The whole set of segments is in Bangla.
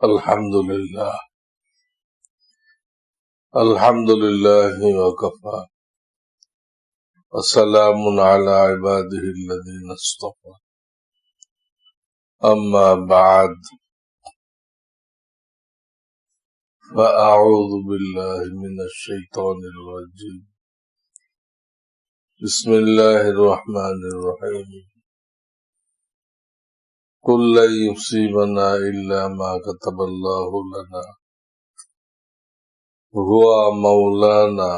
আলহামদুলিল্লাহ আলহামদুলিল্লাহ ওয়াকাফা ওয়াসসালামুন আলা ইবাদিহিল্লাযীনা ইসতাফা আম্মা বা'দ ফাআউযু বিল্লাহি মিনাশ শাইতানির রাজীম বিসমিল্লাহির রহমানির রহিম কুল লা ইউসিবানা ইল্লা মা কাতাবাল্লাহু লানা হুয়া মাওলানা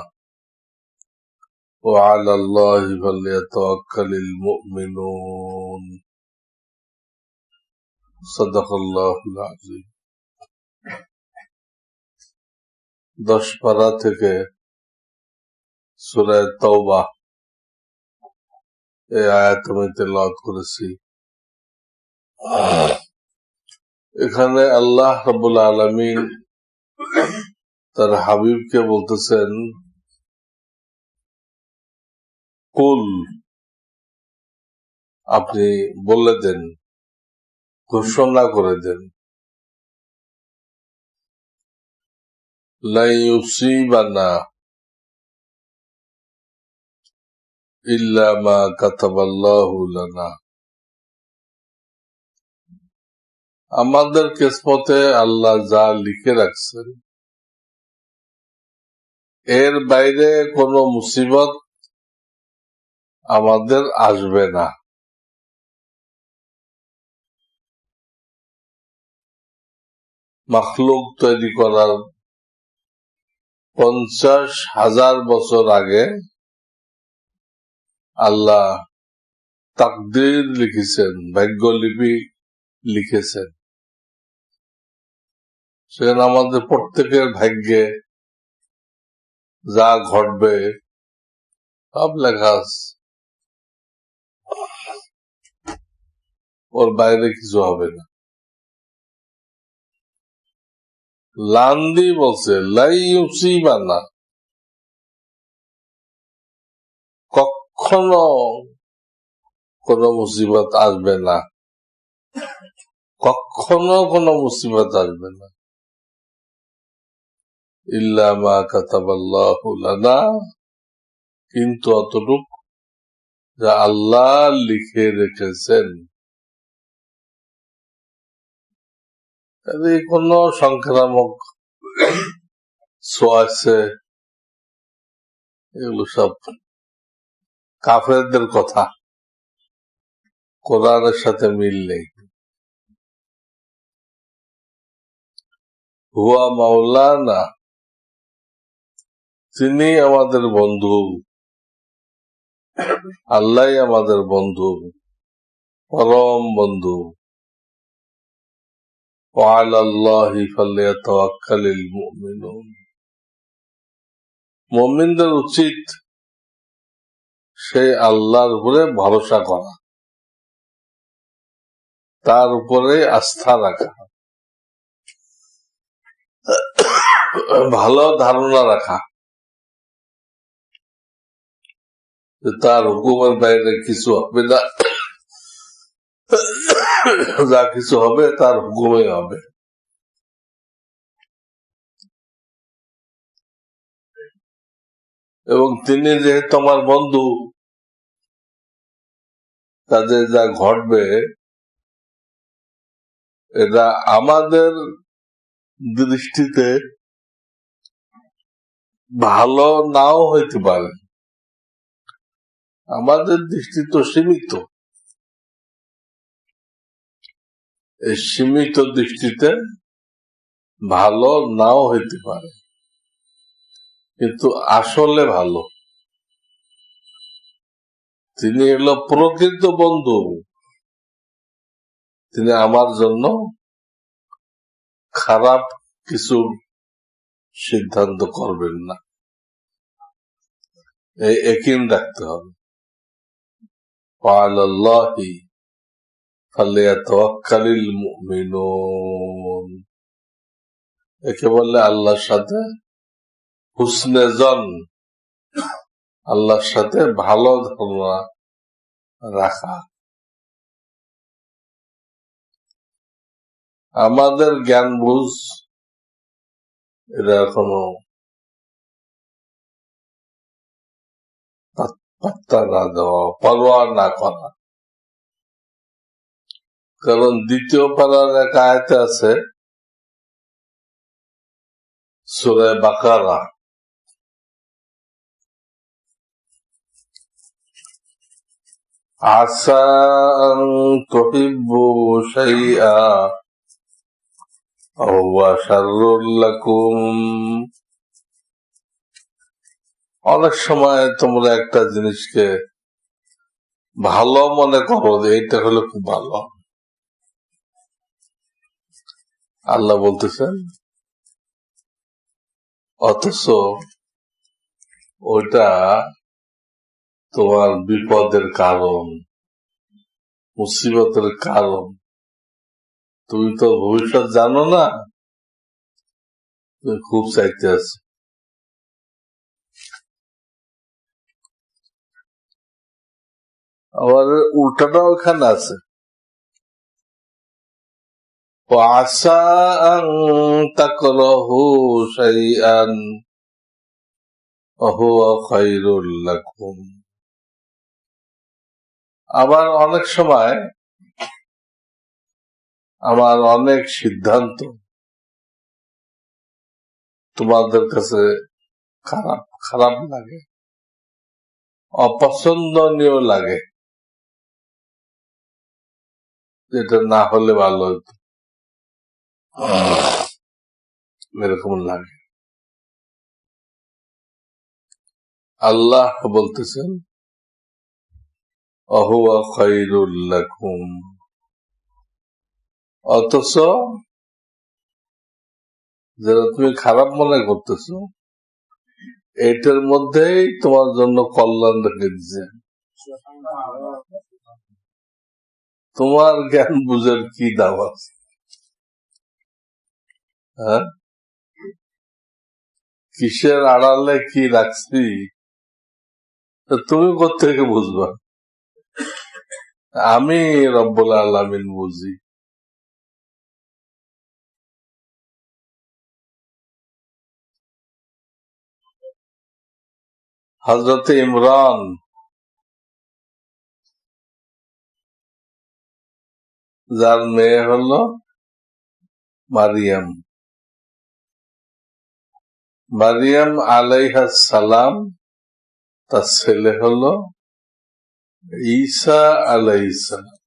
وعلى الله فليتوكل المؤمنون صدق الله العظيم 10 পারা থেকে সূরা তাওবা এই আয়াত আমি তেলাওয়াত করেছি। এখানে আল্লাহ রাব্বুল আলামিন তার হাবিবকে বলতেছেন, কুল, আপনি বলে দেন, ঘোষণা করে দেন, লা ইউসিবানা ইল্লা মা কাতাবাল্লাহু লানা, আমাদের কিসমতে আল্লাহ যা লিখে রাখছেন এর বাইরে কোনো মুসিবত আমাদের আসবে না। মাখলুক তৈরি করার 50,000 বছর আগে আল্লাহ তাকদীর লিখেছেন, ভাগ্যলিপি লিখেছেন। সেখানে আমাদের প্রত্যেকের ভাগ্যে যা ঘটবে সব লেখা আছে, ওর বাইরে কিছু হবে না। লান্দি বলছে লাই ইউসিবানা, কখনো কোনো মুসিবত আসবে না, কখনো কোনো মুসিবত আসবে না, ইল্লা মা কাতাবাল্লাহু লানা, কিন্তু অতটুক যা আল্লাহ লিখে রেখেছেন। কোন সংক্রামক ছোঁয়াছে, এগুলো সব কাফেরদের কথা, কোরআনের সাথে মিল নেই। হুয়া মাওলানা, তিনি আমাদের বন্ধু, আল্লাহ আমাদের বন্ধু, পরম বন্ধু। ওয়ালাল্লাহি ফালিয়াতাওয়াক্কালিল মুমিনুন, মুমিনদের উচিত সেই আল্লাহর উপরে ভরসা করা, তার উপরে আস্থা রাখা, ভালো ধারণা রাখা যে তার হুকুমের বাইরে কিছু হবে না, যা কিছু হবে তার হুকুমে হবে। এবং তিনি যেহেতু আমার বন্ধু, কাজে যা ঘটবে এটা আমাদের দৃষ্টিতে ভালো নাও হইতে পারে। আমাদের দৃষ্টি তো সীমিত, এই সীমিত দৃষ্টিতে ভালো নাও হইতে পারে, কিন্তু আসলে ভালো। তিনি হলো প্রকৃত বন্ধু, তিনি আমার জন্য খারাপ কিছু সিদ্ধান্ত করবেন না, এই ইয়াকিন রাখতে হবে। ওয়ালাল্লাহি ফালিয়াতাওয়াক্কালিল মুমিনুন, একে বলে আল্লাহর সাথে হুসনে জন, আল্লাহর সাথে ভালো ধারণা রাখা। আমাদের জ্ঞান বুঝ এটা এখনো পাত্তা না দেওয়া, পরোয়া না করা। কারণ দ্বিতীয় পারার এক আয়াতে আছে সূরা বাকারা, আসা আন তুহিব্বু শাইআ ওয়া হুয়া শাররুল লাকুম। অনেক সময় তোমরা একটা জিনিসকে ভালো মনে করো যে এটা হলো খুব ভালো, আল্লাহ বলতেছেন, অথচ ওইটা তোমার বিপদের কারণ, মুসিবতের কারণ। তুমি তো ভবিষ্যৎ জানো না, তুমি খুব চাইতে আছো। আবার উল্টাটাও এখানে আছে, وعسى أن تكرهوا شيئا وهو خير لكم। আবার অনেক সময় আমার অনেক সিদ্ধান্ত তোমাদের কাছে খারাপ খারাপ লাগে, অপছন্দনীয় লাগে, যেটা না হলে ভালো হতো, এরকম লাগে। আল্লাহ বলতেছেন অহুয়া খায়রুল লাকুম, অথচ যেটা তুমি খারাপ মনে করতেছো এটার মধ্যেই তোমার জন্য কল্যাণ রেখে দিচ্ছে। তোমার জ্ঞান বুঝের কি দাম আছে? হ্যাঁ, কিসের আড়ালে কি রাখছি তুমি কোত্থেকে বুঝবা? আমি রব্বুল আলামিন বুঝি। হযরত ইমরান যার মেয়ে হলো মারিয়াম, মারিয়াম আলাইহিস সালাম, তার ছেলে হলো ঈসা আলাইহিস সালাম।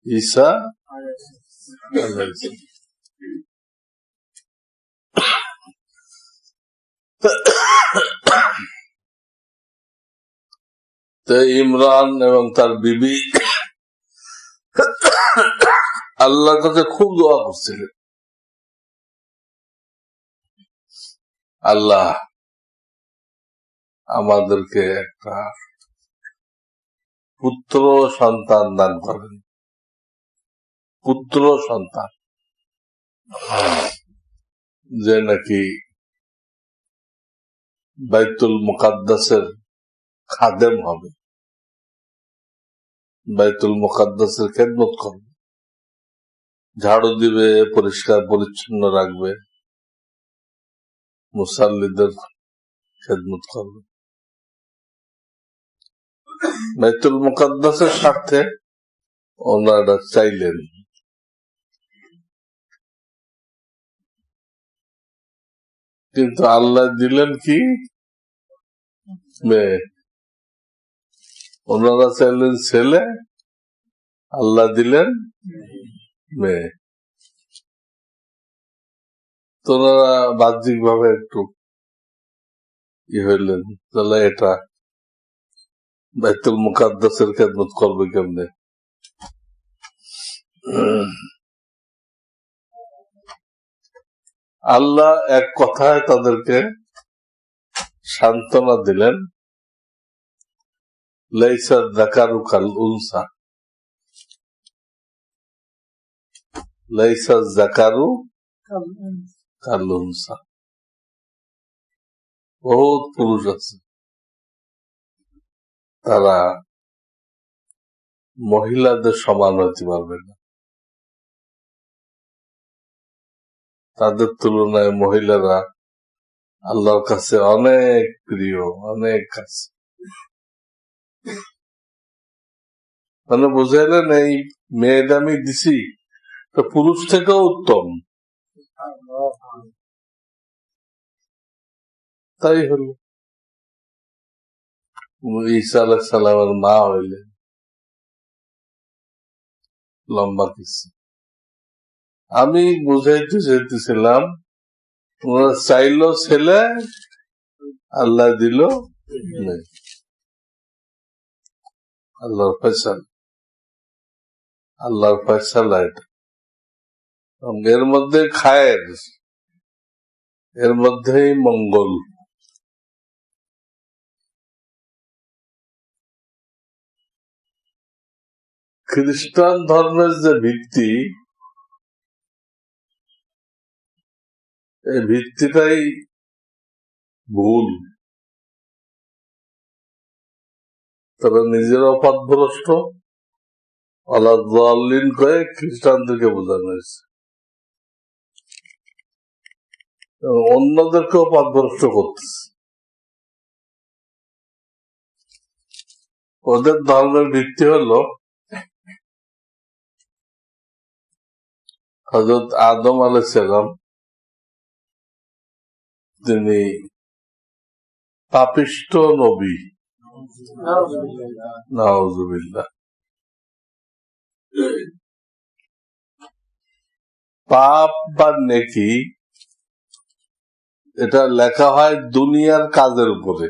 ঈসা আলাইহিস সালাম। তো ইমরান এবং তার বিবি আল্লাহর কাছে খুব দোয়া করছিলেন, আল্লাহ আমাদেরকে একটা পুত্র সন্তান দান করেন, পুত্র সন্তান যে নাকি বাইতুল মুকাদ্দাসের খাদেম হবে, বাইতুল মুকাদ্দাসের খেদমত করবে, ঝাড়ু দিবে, পরিষ্কার পরিচ্ছন্ন রাখবে, মুসাল্লিদের খেদমত করবে। বাইতুল মুকাদ্দাসের স্বার্থে ওনারা চাইলেন, কিন্তু আল্লাহ দিলেন কি মেয়ে। ওনারা চাইলেন ছেলে, আল্লাহ দিলেন মেয়ে। তো ওনারা বাহ্যিক ভাবে একটু হইলেন, তাহলে এটা বাইতুল মুকাদ্দাসের খেদমত করবে কেমনে? আল্লাহ এক কথায় তাদেরকে সান্ত্বনা দিলেন, লাইসা যাকারু কাল উনসা, লাইসা যাকারু কাল উনসা। বহুত পুরুষ আছে তারা মহিলাদের সমান হইতে পারবে না। তাদের তুলনায় মহিলারা আল্লাহর কাছে অনেক প্রিয়, অনেক কাছে। মানে বুঝাইলেন এই মেয়েটা আমি দিছি তো পুরুষ থেকেও উত্তম। তাই হলো ঈসা আলাইহিস সালামের মা হইলেন। লম্বা কিছু আমি বুঝাইতে চাইতেছিলাম, ওরা চাইল ছেলে, আল্লাহ দিল মেয়ে। আল্লাহর ফয়সালা, আল্লাহর ফয়সালা এটা। এর মধ্যে খায়ের, এর মধ্যেই মঙ্গল। খ্রিস্টান ধর্মের যে ভিত্তি, এই ভিত্তিটাই ভুল। তারা নিজেরা পথভ্রষ্ট, আলাদিন করে খ্রিস্টানদেরকে বোঝানো হয়েছে, অন্যদেরকেও পথভ্রষ্ট করতেছে। ওদের ধর্মের ভিত্তি হলো হযরত আদম আলাইহিস সালাম, তিনি পাপিষ্ঠ নবী, নাউযুবিল্লাহ। পাপ বা নেকি এটা লেখা হয় দুনিয়ার কাজের উপরে।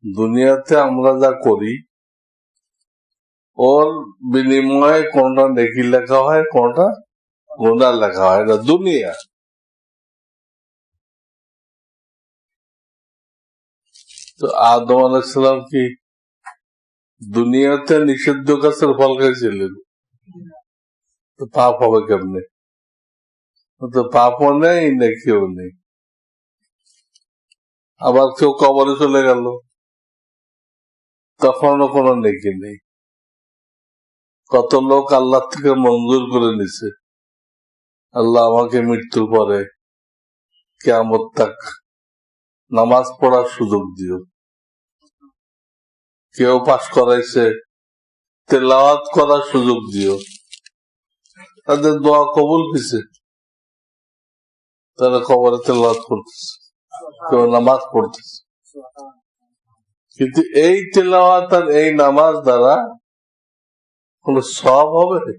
দুনিয়াতে আমরা যা করি ওর বিনিময়ে কোনটা নেকি লেখা হয়, কোনটা গুনাহ লেখা হয়, এটা দুনিয়া। তো আদম আলাইহিস সালাম কি দুনিয়াতে নিষিদ্ধ গাছের ফল খাইছিলেন? তো পাপ হবে কেমনে? তো পাপও নেই, নেকিও নেই। আবার কেউ কবরে চলে গেল, তখনও কোনো নেকি নেই। কত লোক আল্লাহ থেকে মঞ্জুর করে নিছে, আল্লাহ আমাকে মৃত্যুর পরে কিয়ামত তাক নামাজ পড়ার সুযোগ দিও। কেউ পাশ করাইছে, তেলাওয়াত করার সুযোগ দিও। তাদের দোয়া কবুল কিসে? তারা কবরে তেলাওয়াত করতেছে, কেউ নামাজ পড়তেছে। কিন্তু এই তেলাওয়াত আর এই নামাজ দ্বারা কোন সওয়াব হবে?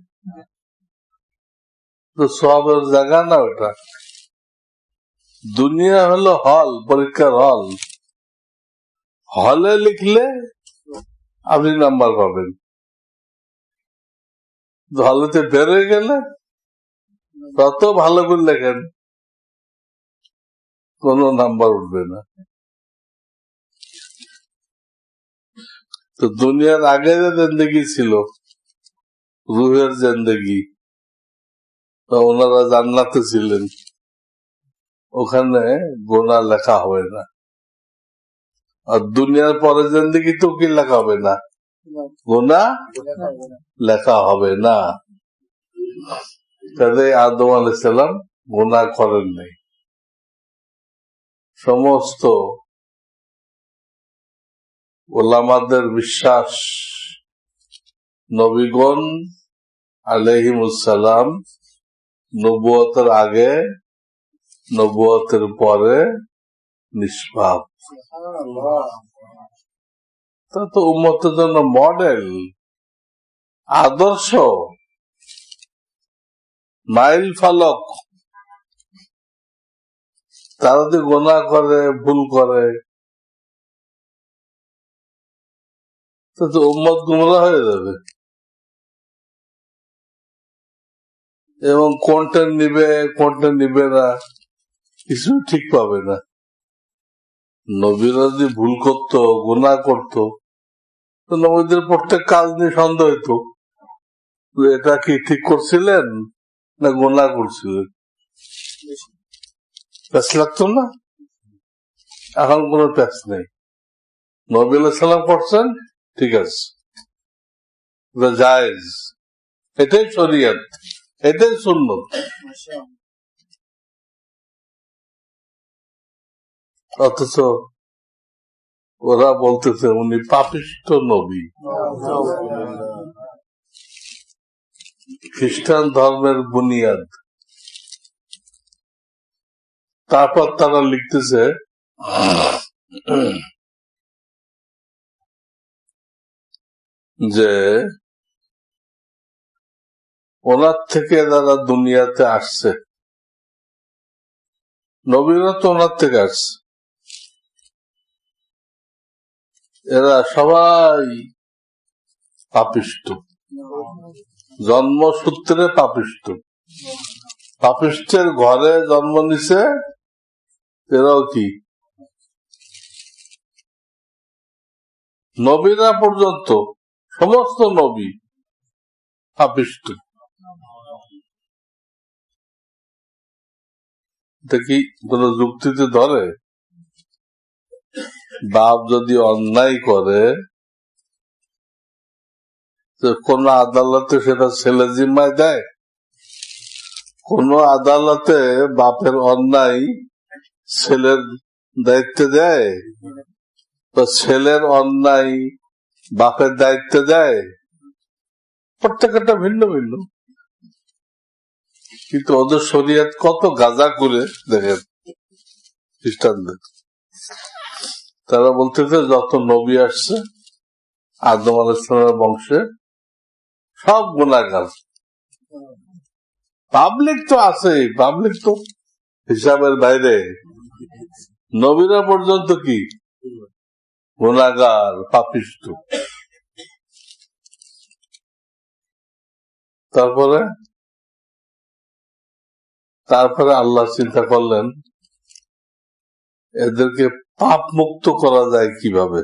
তো সওয়াবের জায়গা না ওটা। দুনিয়া হলো হল, পরীক্ষার হল। হলে লিখলে আপনি নাম্বার পাবেন, হলেতে বের হয়ে গেলে তত ভালো করে লেখেন, কোন নাম্বার উঠবে না। তো দুনিয়ার আগে যে জিন্দেগি ছিল, রুহের জিন্দেগি, ওনারা জান্নাতে ছিলেন, ওখানে গুনাহ লেখা হবে না। আর দুনিয়ার পরে জিন্দেগি তো কি লেখা হবে না, গুনাহ লেখা হবে না। তাহলে আদম আলাইহিস সালাম গুনাহ করেন নাই। সমস্ত ওলামাদের বিশ্বাস, নবীগণ আলাইহিমুস সালাম নবুয়তের আগে, নবুয়তের পরে নিষ্পাপ। তা তো উম্মতের জন্য মডেল, আদর্শ, মাইল ফলক। তারা যদি গুনাহ করে, ভুল করে, তো উম্মত গুমরাহ হয়ে যাবে। এবং কোনটা নিবে, কোনটা নিবে না, কিছু ঠিক পাবে না। নবীরা যদি ভুল করতো, গুনাহ করতো, তো নবীদের প্রত্যেক কাজ নিয়ে সন্দেহ হইতো, এটা কি ঠিক করছিলেন না গুনাহ করছিলেন, প্যাঁচ লাগতো না। এখন কোন প্যাঁচ নেই। নবী আলাইহিস সালাম করছেন, ঠিক আছে, জায়েজ, এটাই শরীয়ত, এটাই সুন্নত। অথচ ওরা বলতেছে উনি পাপিষ্ঠ নবী। খ্রিস্টান ধর্মের বুনিয়াদ। তারপর তারা লিখতেছে যে ওনার থেকে যারা দুনিয়াতে আসছে, নবীরা তো ওনার থেকে আসছে, এরা সবাই পাপিষ্ঠ, জন্মসূত্রে পাপিষ্ঠ। পাপিষ্টের ঘরে জন্ম নিছে, এরাও কি নবীরা পর্যন্ত, সমস্ত নবী পাপিষ্ঠ। দেখি কোন যুক্তিতে ধরে? বাপ যদি অন্যায় করে কোন আদালতে সেটা ছেলে জিম্মায় দেয়? কোন আদালতে বাপের অন্যায় ছেলের দায়িত্বে দেয়? তো ছেলের অন্যায় বাপের দায়িত্বে দেয়? প্রত্যেকটা ভিন্ন ভিন্ন। কিন্তু ওদের শরীয়ত কত গাজা করে দেখেন খ্রিস্টানদের। তারা বলতেছে যত নবী আসছে আদম আলাইহিস সালামের বংশে সব গুনাহগার। পাবলিক তো আছে, পাবলিক তো হিসাবের বাইরে। নবীরা পর্যন্ত কি গুনাহগার, পাপিষ্ঠ। তারপরে আল্লাহ চিন্তা করলেন এদেরকে পাপ মুক্ত করা যায় কিভাবে?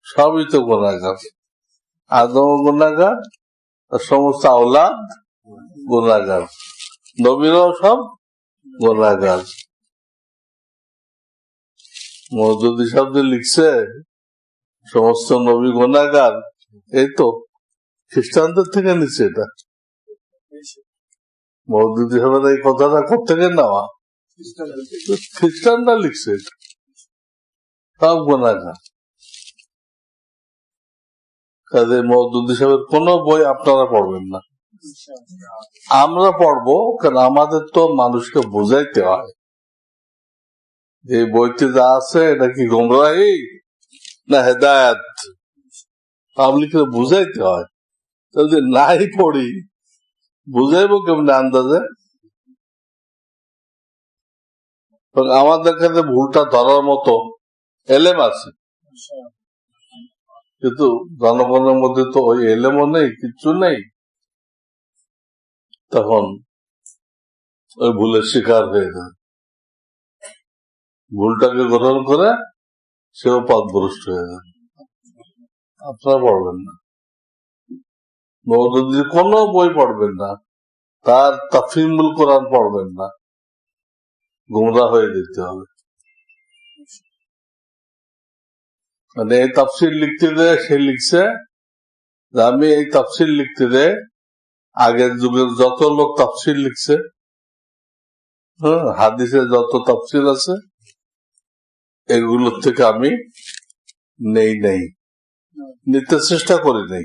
সবই তো গুনাহগার, আদম গুনাহগার, সমস্ত আওলাদ গুনাহগার, নবীরাও সব গুনাহগার। মওদুদী শব্দে লিখছে সমস্ত নবী গুনাহগার, এই তো খ্রিস্টানদের থেকে নিচ্ছে এটা। মওদুদী সাহেবের এই কথাটা কোথেকে নেওয়া? খ্রিস্টানরা লিখছে এটা, সব গুনাহগার। কাজে মওদুদী সাহেবের কোন বই আপনারা পড়বেন না, আমরা পড়বো। কারণ আমাদের তো মানুষকে বুঝাইতে হয় এই বইতে যা আছে এটা কি গোমরাহি না হেদায়েত, পাবলিককে বুঝাইতে হয়। যদি নাই পড়ি বুঝাইবো কেমন আন্দাজে? আমাদের কাছে ভুলটা ধরার মতো এলেম আছে, কিন্তু জনগণের মধ্যে তো ওই এলেমও নেই, কিচ্ছু নেই। তখন ওই ভুলের শিকার হয়ে যায়, ভুলটাকে গ্রহণ করে সেও পথভ্রষ্ট হয়ে যায়। আপনারা পড়বেন না, মওদুদীর কোন বই পড়বেন না, তার তাফসীরুল কোরআন পড়বেন না, গুমরাহ হয়ে যেতে হবে। মানে এই তাফসীর লিখতে দেয়, সে লিখছে যে আমি এই তাফসীর লিখতে দেয় আগের যুগের যত লোক তাফসীর লিখছে, হাদিসের যত তাফসীর আছে এগুলোর থেকে আমি নিতে চেষ্টা করি নাই।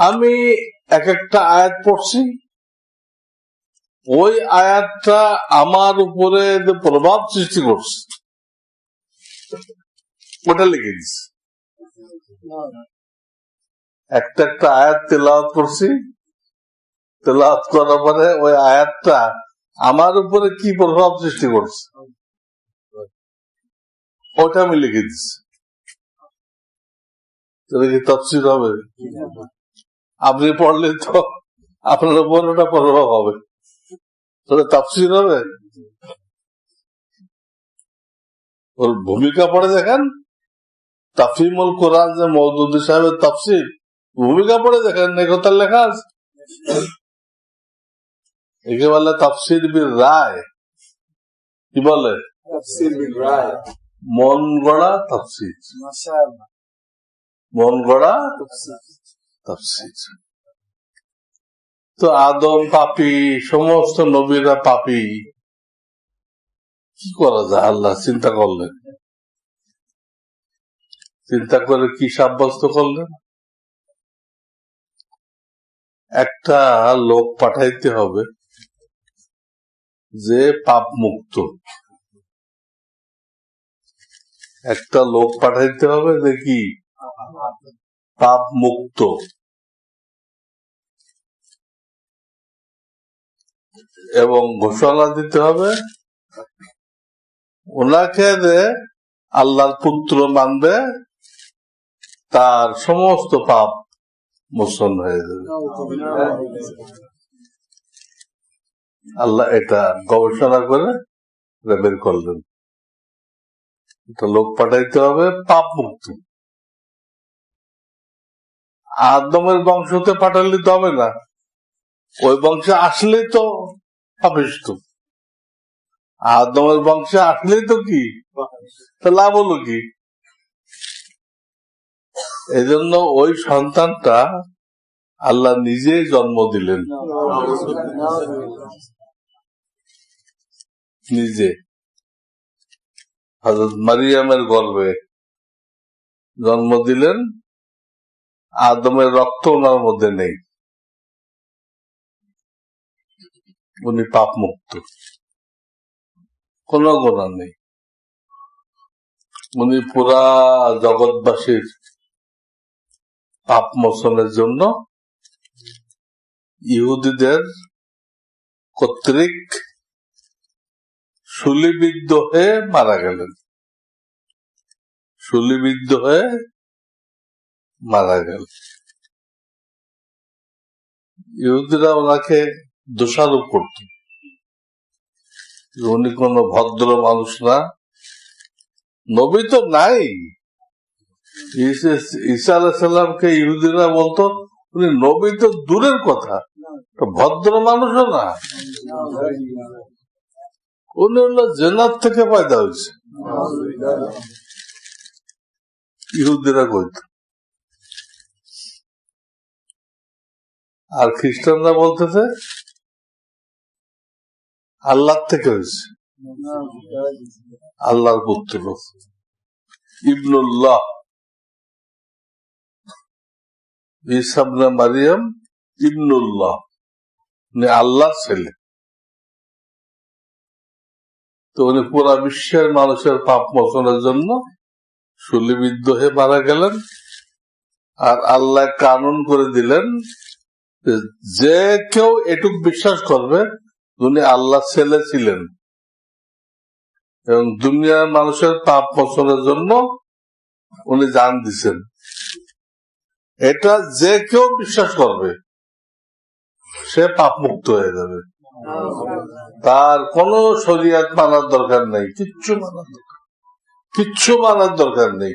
আমি এক একটা আয়াত পড়ছি, ওই আয়াতটা আমার উপরে যে প্রভাব সৃষ্টি করছে ওটা লিখে দিচ্ছি। একটা একটা আয়াত তেলাওয়াত করছি, তেলাওয়াত করার পরে ওই আয়াতটা আমার উপরে কি প্রভাব সৃষ্টি করছে ওটা আমি লিখে দিচ্ছি। তাহলে কি তাফসীর হবে? আপনি পড়লে তো আপনার উপর ওটা প্রভাব হবে, তাহলে তাফসীর হবে? ওর ভূমিকা পড়ে দেখেন, তাফহিমুল কোরআন যে মওদুদী সাহেবের তাফসীর, ভূমিকা পড়ে দেখেন, এই কথা লেখা আছে। একে বলে তাফসীর বিল রায়। কি বলে? মন গড়া তাফসীর, মন গড়া তাফসীর। তো আদম পাপী, সমস্ত নবীরা পাপী, কি করা যায়? আল্লাহ চিন্তা করলেন, চিন্তা করে কি সাব্যস্ত করলেন? একটা লোক পাঠাইতে হবে যে পাপ মুক্ত, একটা লোক পাঠাইতে হবে যে কি পাপ মুক্ত, এবং ঘোষণা দিতে হবে ওনাকে যে আল্লাহর পুত্র মানবে তার সমস্ত পাপ মোচন হয়ে যাবে। আল্লাহ এটা গবেষণা করে বের করলেন, একটা লোক পাঠাইতে হবে পাপ মুক্ত। আদমের বংশতে পাঠালে তো হবে না, ওই বংশে আসলেই তো পাপিষ্ঠ। আদমের বংশে আসলেই তো কি লাভ হলো কি? এই জন্য ওই সন্তানটা আল্লাহ নিজেই জন্ম দিলেন, নিজে হযরত মারিয়ামের গর্ভে জন্ম দিলেন। আদমের রক্ত ওনার মধ্যে নেই, উনি পাপ মুক্ত, কোন গুনাহ নেই। উনি পুরা জগৎবাসীর পাপ মোচনের জন্য ইহুদিদের কর্তৃক শুলিবিদ্ধ হয়ে মারা গেলেন, শুলিবিদ্ধ হয়ে মারা গেল। ইহুদিরা ওনাকে দোষারোপ করত, উনি কোন ভদ্র মানুষ না, নবী তো নাই। ঈসা আলাইহিস সালামকে ইহুদিরা বলতো উনি নবী তো দূরের কথা, ভদ্র মানুষও না, উনি হলো জেনার থেকে পয়দা হয়েছে, ইহুদিরা কইত। আর খ্রিস্টানরা বলতেছে আল্লাহ থেকে হয়েছে, আল্লাহর পুত্র ইবনুল্লাহ, ঈসা ইবনে মারিয়াম ইবনুল্লাহ, উনি আল্লাহর ছেলে। তো উনি পুরা বিশ্বের মানুষের পাপ মোচনের জন্য শুলিবিদ্ধ হয়ে মারা গেলেন। আর আল্লাহ কানুন করে দিলেন যে কেউ এটুক বিশ্বাস করবে উনি আল্লাহর ছেলে ছিলেন এবং দুনিয়ার মানুষের পাপ মোচনের জন্য উনি জান দিছেন, এটা যে কেউ বিশ্বাস করবে সে পাপ মুক্ত হয়ে যাবে। তার কোন শরীয়ত মানার দরকার নেই, কিচ্ছু মানার দরকার নেই,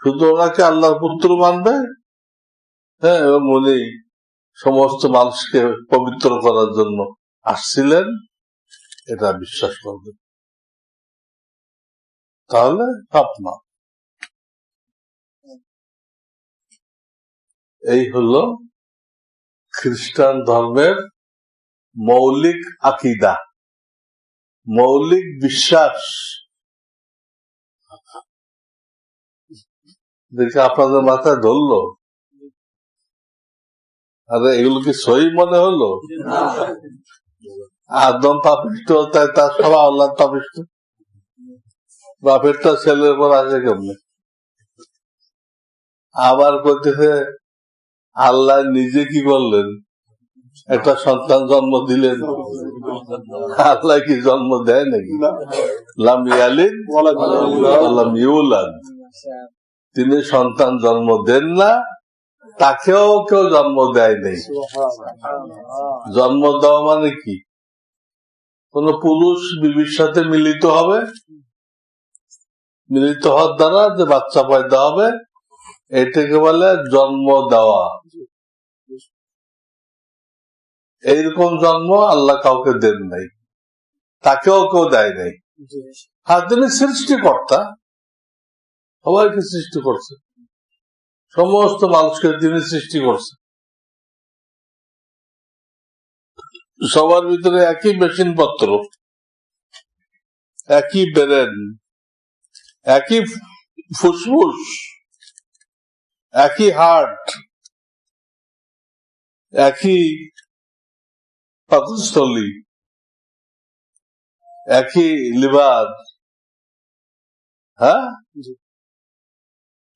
শুধু ওনাকে আল্লাহর পুত্র মানবে। হ্যাঁ, এবং উনি সমস্ত মানুষকে পবিত্র করার জন্য আসছিলেন এটা বিশ্বাস করবে, তাহলে পাপ না। এই হলো খ্রিস্টান ধর্মের মৌলিক আকীদা, মৌলিক বিশ্বাস। দেখে আপনাদের মাথায় ধরলো? আরে এগুলো কি সহি মনে হলো? আদম পাপিষ্ট, তাই তার সব আল্লাহ পাপিষ্ট, বাপেরটা ছেলের পর আসে কেমনে? আবার করতেছে আল্লাহ নিজে কি বললেন, একটা সন্তান জন্ম দিলেন। আল্লাহ কি জন্ম দেয় নাকি? লাম ইয়ালিদ ওয়ালাম ইউলাদ, তিনি সন্তান জন্ম দেন না, তাকেও কেউ জন্ম দেয় নেই। জন্ম দেওয়া মানে কি? কোন পুরুষ বিবির সাথে মিলিত হবে, মিলিত হওয়ার দ্বারা যে বাচ্চা পয়দা হবে এটাকে বলে জন্ম দেওয়া। এইরকম জন্ম আল্লাহ কাউকে দেন নাই, তাকেও কেউ দেয় নাই। আর তিনি সৃষ্টিকর্তা, সবাইকে সৃষ্টি করছে, সমস্ত মানুষকে তিনি সৃষ্টি করছে, সবার ভিতরে একই মেশিন পত্র, একই ব্রেন, একই ফুসফুস, একই হার্ট, একই পাকস্থলী, একই লিভার, হ্যাঁ,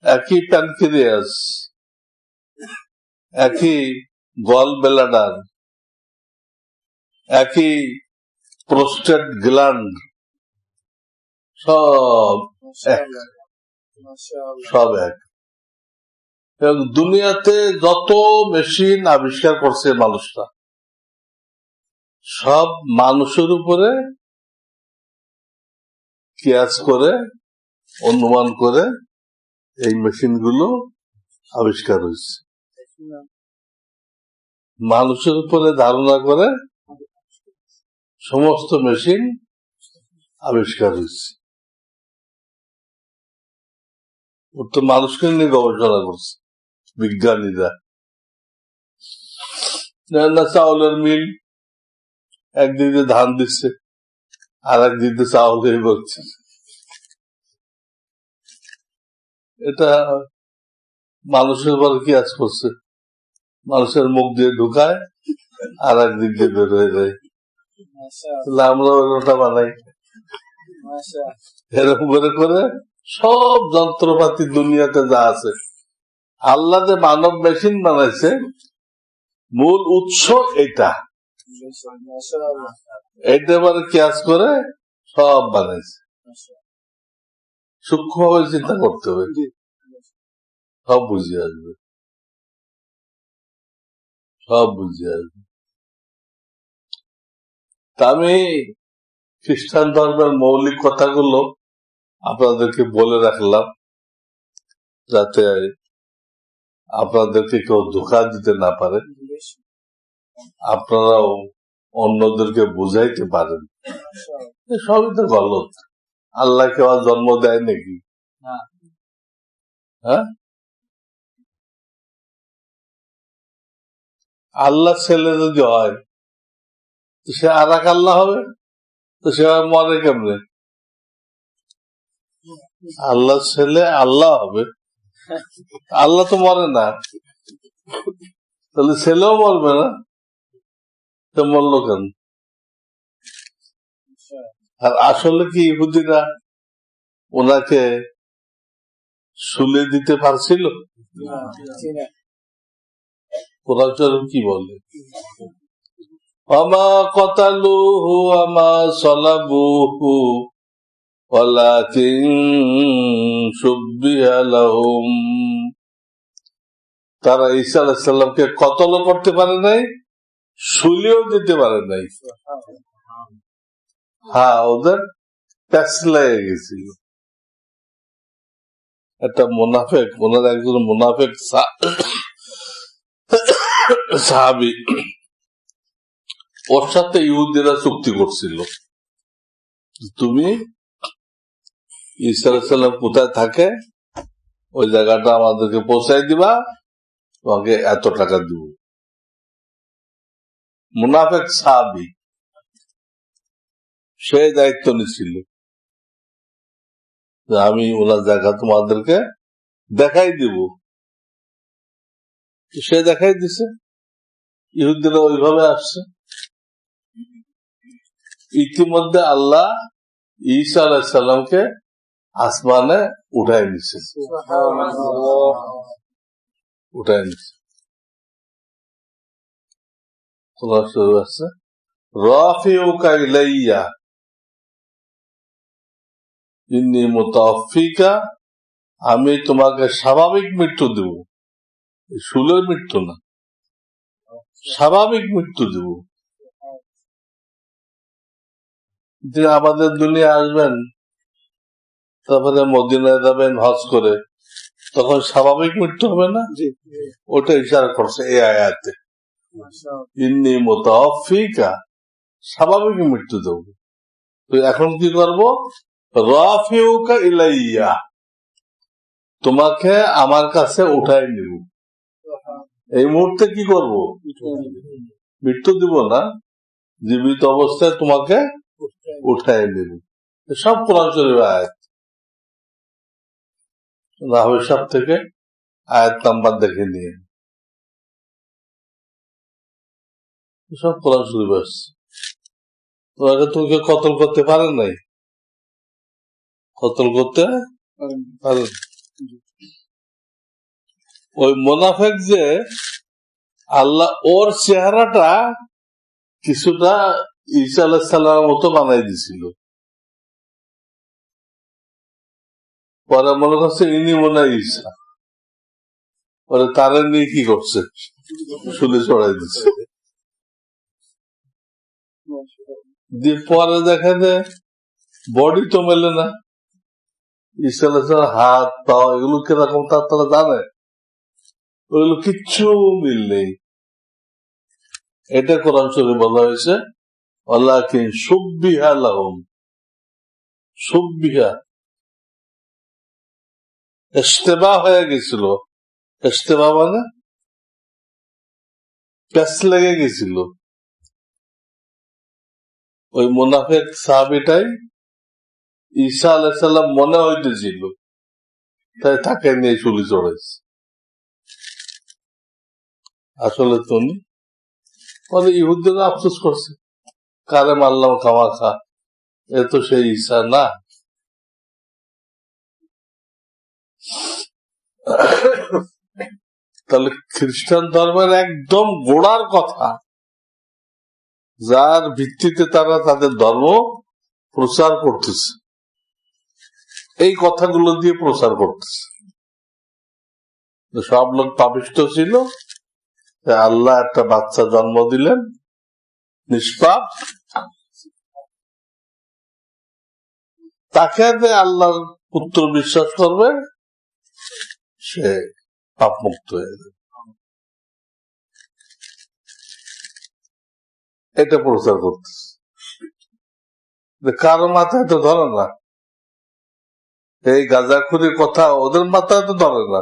একই প্যানক্রিয়াস, একই গল ব্লাডার, একই প্রোস্টেট গ্ল্যান্ড, সব এক, সব এক। এবং দুনিয়াতে যত মেশিন আবিষ্কার করছে মানুষরা, সব মানুষের উপরে কিয়াস করে, অনুমান করে এই মেশিনগুলো আবিষ্কার হয়েছে। মানুষের উপরে ধারণা করে সমস্ত মেশিন আবিষ্কার হয়েছে। ও তো মানুষকে নিয়ে গবেষণা করছে বিজ্ঞানীরা। না, চাউলের মিল একদিক দিয়ে ধান দিচ্ছে, আর একদিক দিয়ে চাউল হয়ে বলছে। এটা মানুষের উপর কিয়াস করছে, মানুষের মুখ দিয়ে ঢুকায় আর একদিক দিয়ে বের হয়ে যায়। আমরা ওটা বানাই এরকম করে করে সব যন্ত্রপাতি দুনিয়াতে যা আছে, আল্লাহ যে মানব মেশিন বানাইছে মূল উৎস এটা, এটা এবারে কিয়াস করে সব বানাইছে। সূক্ষ্মভাবে চিন্তা করতে হবে, সব বুঝে আসবে, সব বুঝে আসবে। তা আমি খ্রিস্টান ধর্মের মৌলিক কথাগুলো আপনাদেরকে বলে রাখলাম, যাতে আপনাদেরকে কেউ ধোঁকা দিতে না পারে, আপনারাও অন্যদেরকে বুঝাইতে পারেন। সবই তো গলত। আল্লাহ কেউ জন্ম দেয় নাকি? হ্যাঁ, আল্লাহ ছেলে যদি হয় তো সে আর এক আল্লাহ হবে, তো সে মরে কেমনে? আল্লাহ ছেলে আল্লাহ হবে, আল্লাহ তো মরে না, তাহলে ছেলেও মরবে না, তো মরলো কেন? আর আসলে কি ইহুদিরা ওনাকে শুলে দিতে পারছিল? কোরআন শরীফ কি বলে? আমা কতালুহু আমা সালাবুহু ওয়ালাকিন শুব্বিহা লাহুম। তারা ঈসা আলাইহিস সালামকে কতল করতে পারে নাই, শুলিও দিতে পারে নাই। হ্যাঁ, ওদের প্যাচ লেগে গেছিল। একটা মুনাফিক, ওনার একজন মুনাফিক সাহাবী, ওর সাথে ইহুদিরা চুক্তি করছিল, তুমি ঈসা আলাইহিস সালাম কোথায় থাকে ওই জায়গাটা আমাদেরকে পৌঁছাই দিবা, তোমাকে এত টাকা দিব। মুনাফিক সাহাবী সে দায়িত্ব নিছিল, আমি ওনার জায়গা তোমাদেরকে দেখাই দিব। সে দেখাই দিছে, ইহুদিরা ওইভাবে আসছে। ইতিমধ্যে আল্লাহ ঈসা আলাইহিস সালামকে আসমানে উঠাই নিছে, উঠাই নিছে। আছে রাফিউকা ইলাইয়া ইন্নী মুতাওয়াফিকা, আমি তোমাকে স্বাভাবিক মৃত্যু দেব, শুলের মৃত্যু না, স্বাভাবিক মৃত্যু দেব। যে আমাদের দুনিয়া আসবেন, তারপরে মদিনায় যাবেন হজ করে, তখন স্বাভাবিক মৃত্যু হবে না? ওটা ইশারা করছে এই আয়াতে, ইন্নী মুতাওয়াফিকা, স্বাভাবিক মৃত্যু দেব। তো এখন কি করবো? রাফিউকা ইলাইয়া, তোমাকে আমার কাছে উঠাই নিব। এই মুহূর্তে কি করব? মৃত্যু দিব না, জীবিত অবস্থায় তোমাকে উঠাই নিব। সব কোরআন শরীফের আয়াত। রাহবে সাহেব থেকে আয়াত নাম্বার দেখে নিয়ে সব কোরআন শরীফ আসছে। তোমাকে তুমি কতল করতে পারেন নাই, কতল করতে পারেন। ওই মোনাফেক যে আল্লাহ ওর চেহারাটা কিছুটা ঈসা আলাইহিস সালামের মতো বানাই দিছিল। পরে মনে করছে ইনি মনে হয় ঈসা, পরে তারা নিয়ে কি করছে, শুলে চড়াই দিচ্ছে। পরে দেখা যায় বডি তো মেলে না, ঈসা আলাইহিস সালামের হাত পা এগুলো কিরকম তারা জানে, ওইগুলো কিচ্ছু মিল নেই। এটা কোরআন শরীফে বলা হয়েছে ওয়ালাকিন শুব্বিহা লাহুম, শুব্বিহা ইশতিবাহ হয়ে গেছিল। ইশতিবাহ মানে প্যাচ লেগে গেছিল। ওই মুনাফিক সাহাবীটাই ঈসা আলাইহিস সালাম মনে হইতেছিল, তাই তাকে নিয়ে চুলি চড়াইছে। আসলে তুমি পরে ইহুদিরা আফসোস করছে, কারে মারলাম খামাখা, এ তো সেই ঈসা না। তাহলে খ্রিস্টান ধর্মের একদম গোড়ার কথা, যার ভিত্তিতে তারা তাদের ধর্ম প্রচার করতেছে, এই কথাগুলো দিয়ে প্রচার করতেছে। সব লোক পাপিষ্ঠ ছিল, আল্লাহ একটা বাচ্চা জন্ম দিলেন নিষ্পাপ, তাকে আল্লাহর পুত্র বিশ্বাস করবে, সে পাপ মুক্ত হয়ে যাবে। এটা প্রচার করতেছে। কারো মাথায় তো ধরে না, এই গাঁজাখুরির কথা ওদের মাথায় তো ধরে না,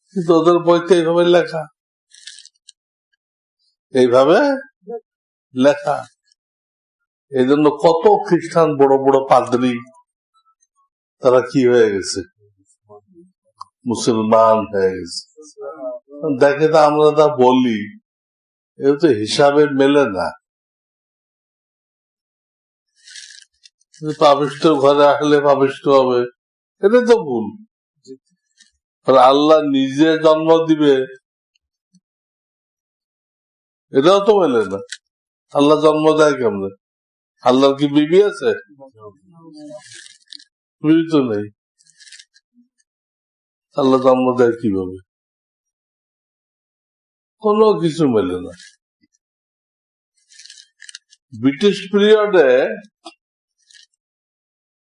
কিন্তু ওদের বইতে এইভাবে লেখা, এইভাবে লেখা। এই জন্য কত খ্রিস্টান বড় বড় পাদ্রী তারা কি হয়ে গেছে, মুসলমান হয়ে গেছে। দেখে তো আমরা তা বলি, এটা তো হিসাবে মেলে না। পাপিষ্ঠ ঘরে আসলে পাপিষ্ঠ হবে, এটা তো ভুল। আল্লাহ নিজে জন্ম দিবে, এটাও তো মেলে না। আল্লাহ জন্ম দেয় কেমনে? আল্লাহর কি বিবি আছে? বিবি তো নেই, আল্লাহ জন্ম দেয় কিভাবে? কোনো কিছু মেলে না। ব্রিটিশ পিরিয়ডে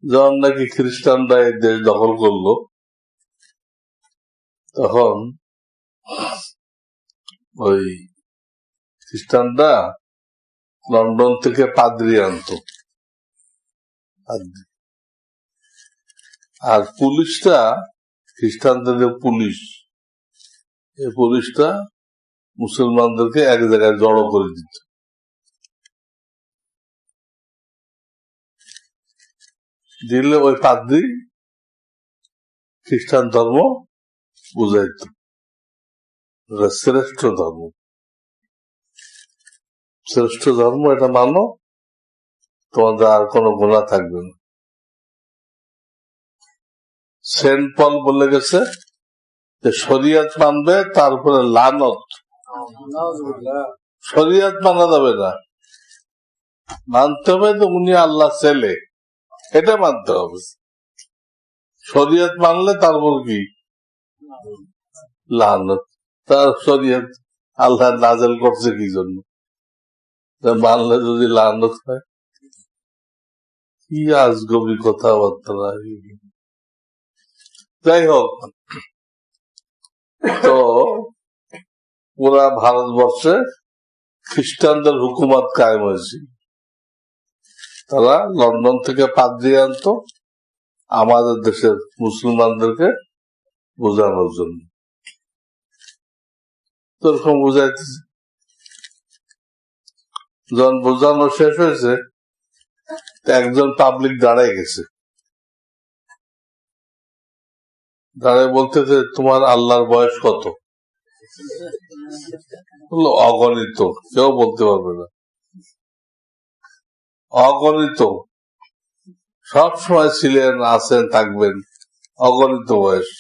যখন নাকি খ্রিস্টানরা এই দেশ দখল করলো, তখন ওই খ্রিস্টানরা লন্ডন থেকে পাদ্রী আনত, আর পুলিশটা, খ্রিস্টানদের পুলিশ, এই পুলিশটা মুসলমানদেরকে এক জায়গায় জড়ো করে দিত। দিলে ওই পাদ্রী খ্রিস্টান ধর্ম বুঝাইত, শ্রেষ্ঠ ধর্ম, শ্রেষ্ঠ ধর্ম, এটা মানো, তোমাদের আর কোনো গুনাহ থাকবে না। সেন্ট পল বলে গেছে যে শরিয়ত মানবে, তারপরে লানত, শরিয়ত মানা যাবে না, মানতে হবে তো উনি আল্লাহ ছেলে, এটা মানতে হবে। শরিয়ত মানলে তারপর কি লানত, তার শরিয়ত আল্লাহ নাজেল করছে কি জন্য, মানলে যদি লানত হয়, কি আজগবি কথাবার্তা। যাই হোক, তো পুরা ভারতবর্ষে খ্রিস্টানদের হুকুমত কায়েম হয়েছে। তারা লন্ডন থেকে পাদ্রী আনতো আমাদের দেশের মুসলমানদেরকে বোঝানোর জন্য, এরকম বুঝাইতেছে। যখন বোঝানো শেষ হয়েছে একজন পাবলিক দাঁড়ায় গেছে, দাঁড়ায় বলতেছে তোমার আল্লাহর বয়স কত? বললো অগণিত, কেউ বলতে পারবে না, অগণিত, সব সময় ছিলেন, আছেন, থাকবেন, অগণিত বয়স।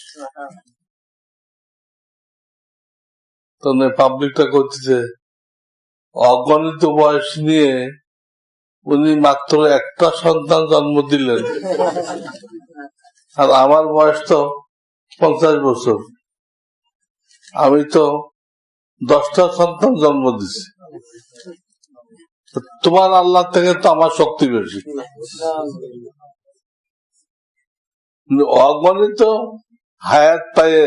তখন পাবলিকটা করতেছে অগণিত বয়স নিয়ে উনি মাত্র একটা সন্তান জন্ম দিলেন, আর আমার বয়স তো 50 বছর, আমি তো 10টা সন্তান জন্ম দিছি, তোমার আল্লাহ থেকে তো আমার শক্তি বেশি। অগণিত হায়াত পায়ে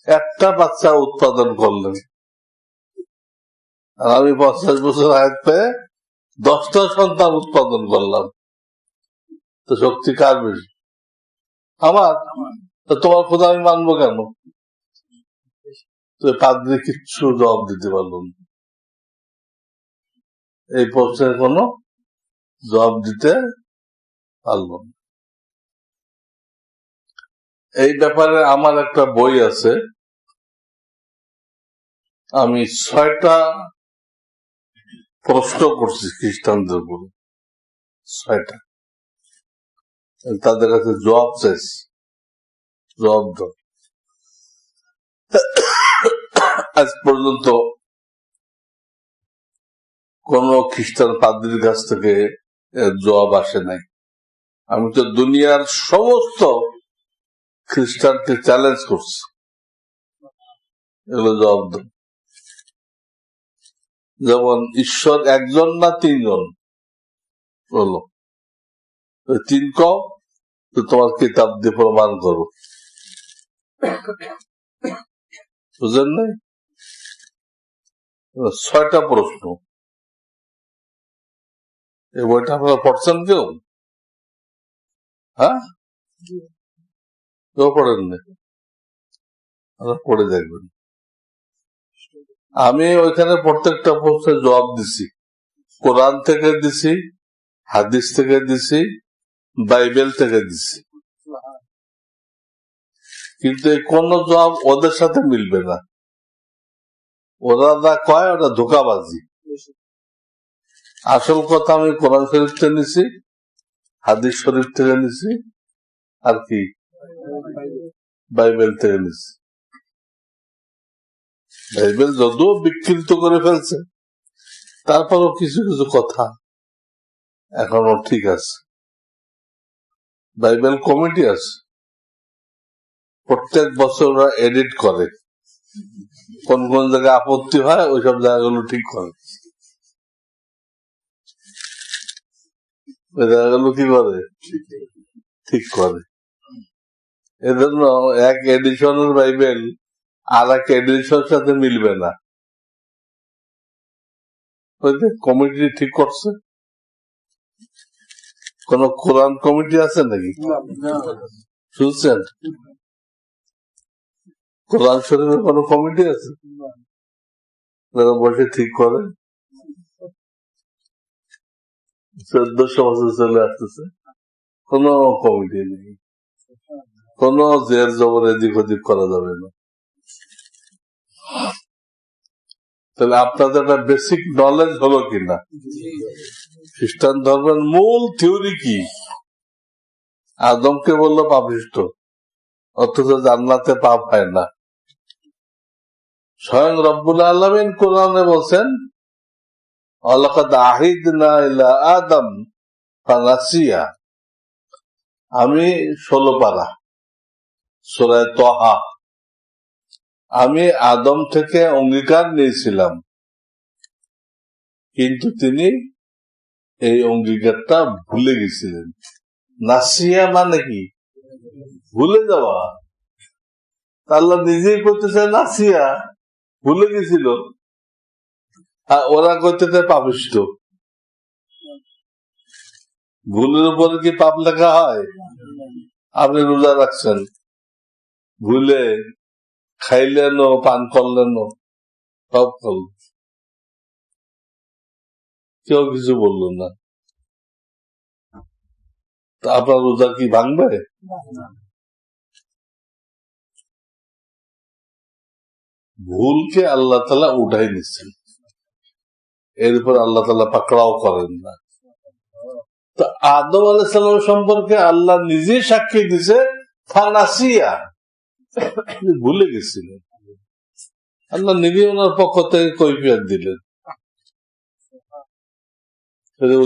একটা বাচ্চা উৎপাদন করলেন, আর আমি 50 বছর হায়াত পেয়ে 10টা সন্তান উৎপাদন করলাম, তো শক্তি কার বেশি? আমার। তোমার খোদা আমি মানবো কেন? তো পাদ্রী কিচ্ছু জবাব দিতে পারল না, এই প্রশ্নের কোনো জবাব দিতে পারল না। এই ব্যাপারে আমার একটা বই আছে, আমি 6টা প্রশ্ন করছি খ্রিস্টানদের উপরে, 6টা, তাদের কাছে জবাব চাইছি, জবাব দাও। আজ পর্যন্ত কোন খ্রিস্টান পাদ্রীর কাছ থেকে জবাব আসে নাই। আমি তো দুনিয়ার সমস্ত খ্রিস্টানকে চ্যালেঞ্জ করছি, এগুলো জবাব দাও। যেমন ঈশ্বর একজন না 3 জন, বলো 3 কও তো তোমার কিতাব দিয়ে প্রমাণ করো, বুঝলেন নাই? 6টা প্রশ্ন, এই বইটা আপনারা পড়ছেন কেউ? হ্যাঁ, কেউ পড়েন না? পড়ে দেখবেন। আমি ওইখানে প্রত্যেকটা প্রশ্নের জবাব দিছি, কোরআন থেকে দিছি, হাদিস থেকে দিছি, বাইবেল থেকে দিছি, কিন্তু এই কোন জবাব ওদের সাথে মিলবে না। ওরা যা কয় ওটা ধোকাবাজি। আসল কথা আমি কোরআন শরীফ থেকে নিছি, হাদিস শরীফ থেকে নিছি, আর কি বাইবেল থেকে নিছি। বাইবেল যদিও বিকৃত করে ফেলছে, তারপরও কিছু কিছু কথা এখনো ঠিক আছে। বাইবেল কমিটি আছে, প্রত্যেক বছর ওরা এডিট করে, কোন কোন জায়গায় আপত্তি হয় ওইসব জায়গাগুলো ঠিক করে, ওই জায়গাগুলো কি করে, ঠিক করে। এজন্য এক এডিশনের বাইবেল আর এক এডিশনের সাথে মিলবে না, ওই যে কমিটি ঠিক করছে। কোন কোরআন কমিটি আছে নাকি শুনছেন? কোরআন শরীফের কোন কমিটি আছে যারা বসে ঠিক করে? 1400 বছর চলে আসতেছে, কোন কমিটি নেই, কোন জের জবর এদিক ওদিক করা যাবে না। তাহলে আপনাদের একটা বেসিক নলেজ হলো কিনা খ্রিস্টান ধর্মের মূল থিওরি কি? আদমকে বললো পাপিষ্ঠ, অথচ জান্নাতে পাপ হয় না। স্বয়ং রব্বুল আলামিন কোরআনে বলছেন ওয়ালাকাদ আহিদনা ইলা আদম ফানাসিয়া। আমি 16 পারা সূরা তাহা, আমি আদম থেকে অঙ্গীকার নিয়েছিলাম, কিন্তু তিনি এই অঙ্গীকারটা ভুলে গেছিলেন। নাসিয়া মানে কি? ভুলে যাওয়া। আল্লাহ নিজেই করতেছে নাসিয়া, ভুলে গেছিল, আর ওরা করতেছে পাপিষ্ঠ। ভুলের উপরে কি পাপ লেখা হয়? আপনি রোজা রাখছেন, ভুলে খাইলেন, পান করলেন, সব করলেন, কেউ কিছু বলল না। তা আপনার রোজা কি ভাঙবে? ভুলকে আল্লাহ তাআলা উঠাই নিচ্ছেন, এরপর আল্লাহ তাআলা পাকড়াও করেন না। তো আদম আলাইহিস সালাম সম্পর্কে আল্লাহ নিজে সাক্ষী দিছে ফানাসিয়া, ভুলে গেছিলেন। আল্লাহ নিজে ওনার পক্ষ থেকে কৈফিয়ত দিলেন,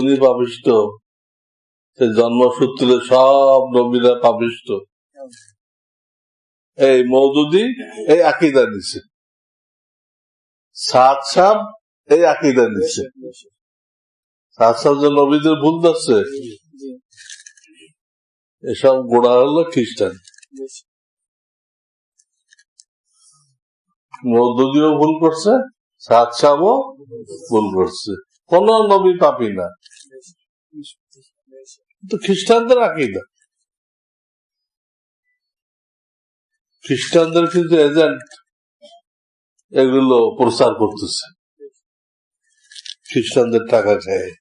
উনি পাপিষ্ঠ, জন্মসূত্রে সব নবীরা পাপিষ্ঠ। এই মওদুদি এই আকীদা দিছে, সাদ সাহেব এই আকীদা দিছে। সাদ সাহেব যে নবীদের ভুল ধরছে, এসব গোড়া হলো খ্রিস্টান। মওদুদিও ভুল করছে, সাদ সাহেবও ভুল করছে। কোন নবী পাপী না, তো খ্রিস্টানদের আকীদা। খ্রিস্টানদের কিন্তু এজেন্ট এগুলো প্রচার করতেছে, খ্রিস্টানদের টাকা খায়।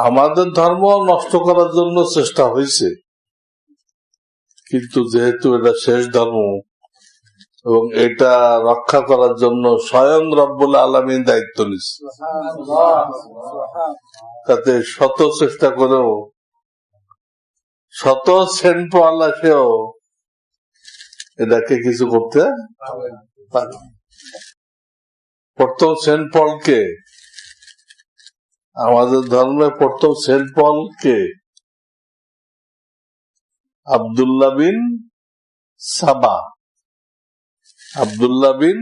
আমাদের ধর্ম নষ্ট করার জন্য চেষ্টা হয়েছে, কিন্তু যেহেতু এটা শেষ ধর্ম এবং এটা রক্ষা করার জন্য স্বয়ং রব্বুল আলামিন দায়িত্ব নিচ্ছে, তাতে শত চেষ্টা করেও, শত সেন্ট পল আসেও এটাকে কিছু করতে পারে। প্রথম সেন্ট পলকে, আমাদের ধর্মে প্রথম সেন্ট পলকে আব্দুল্লাহ বিন সাবা, আব্দুল্লাহ বিন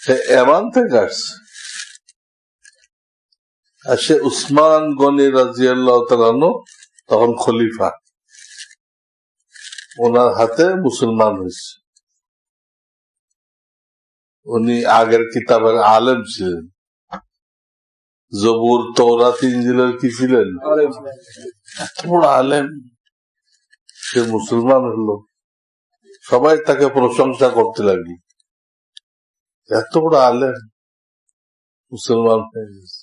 সে এমান থেকে আসছে। আর সে উসমান গনি রাদিয়াল্লাহু তাআলা আনহু তখন খলিফা, ওনার হাতে মুসলমান হয়েছে। উনি আগের কিতাবের আলেম ছিলেন, জবুর তওরাত ইনজিলের কি ছিলেন, এত বড় আলেম। সে মুসলমান হলো, সবাই তাকে প্রশংসা করতে লাগলো, এত বড় আলেম মুসলমান হয়ে গেছে।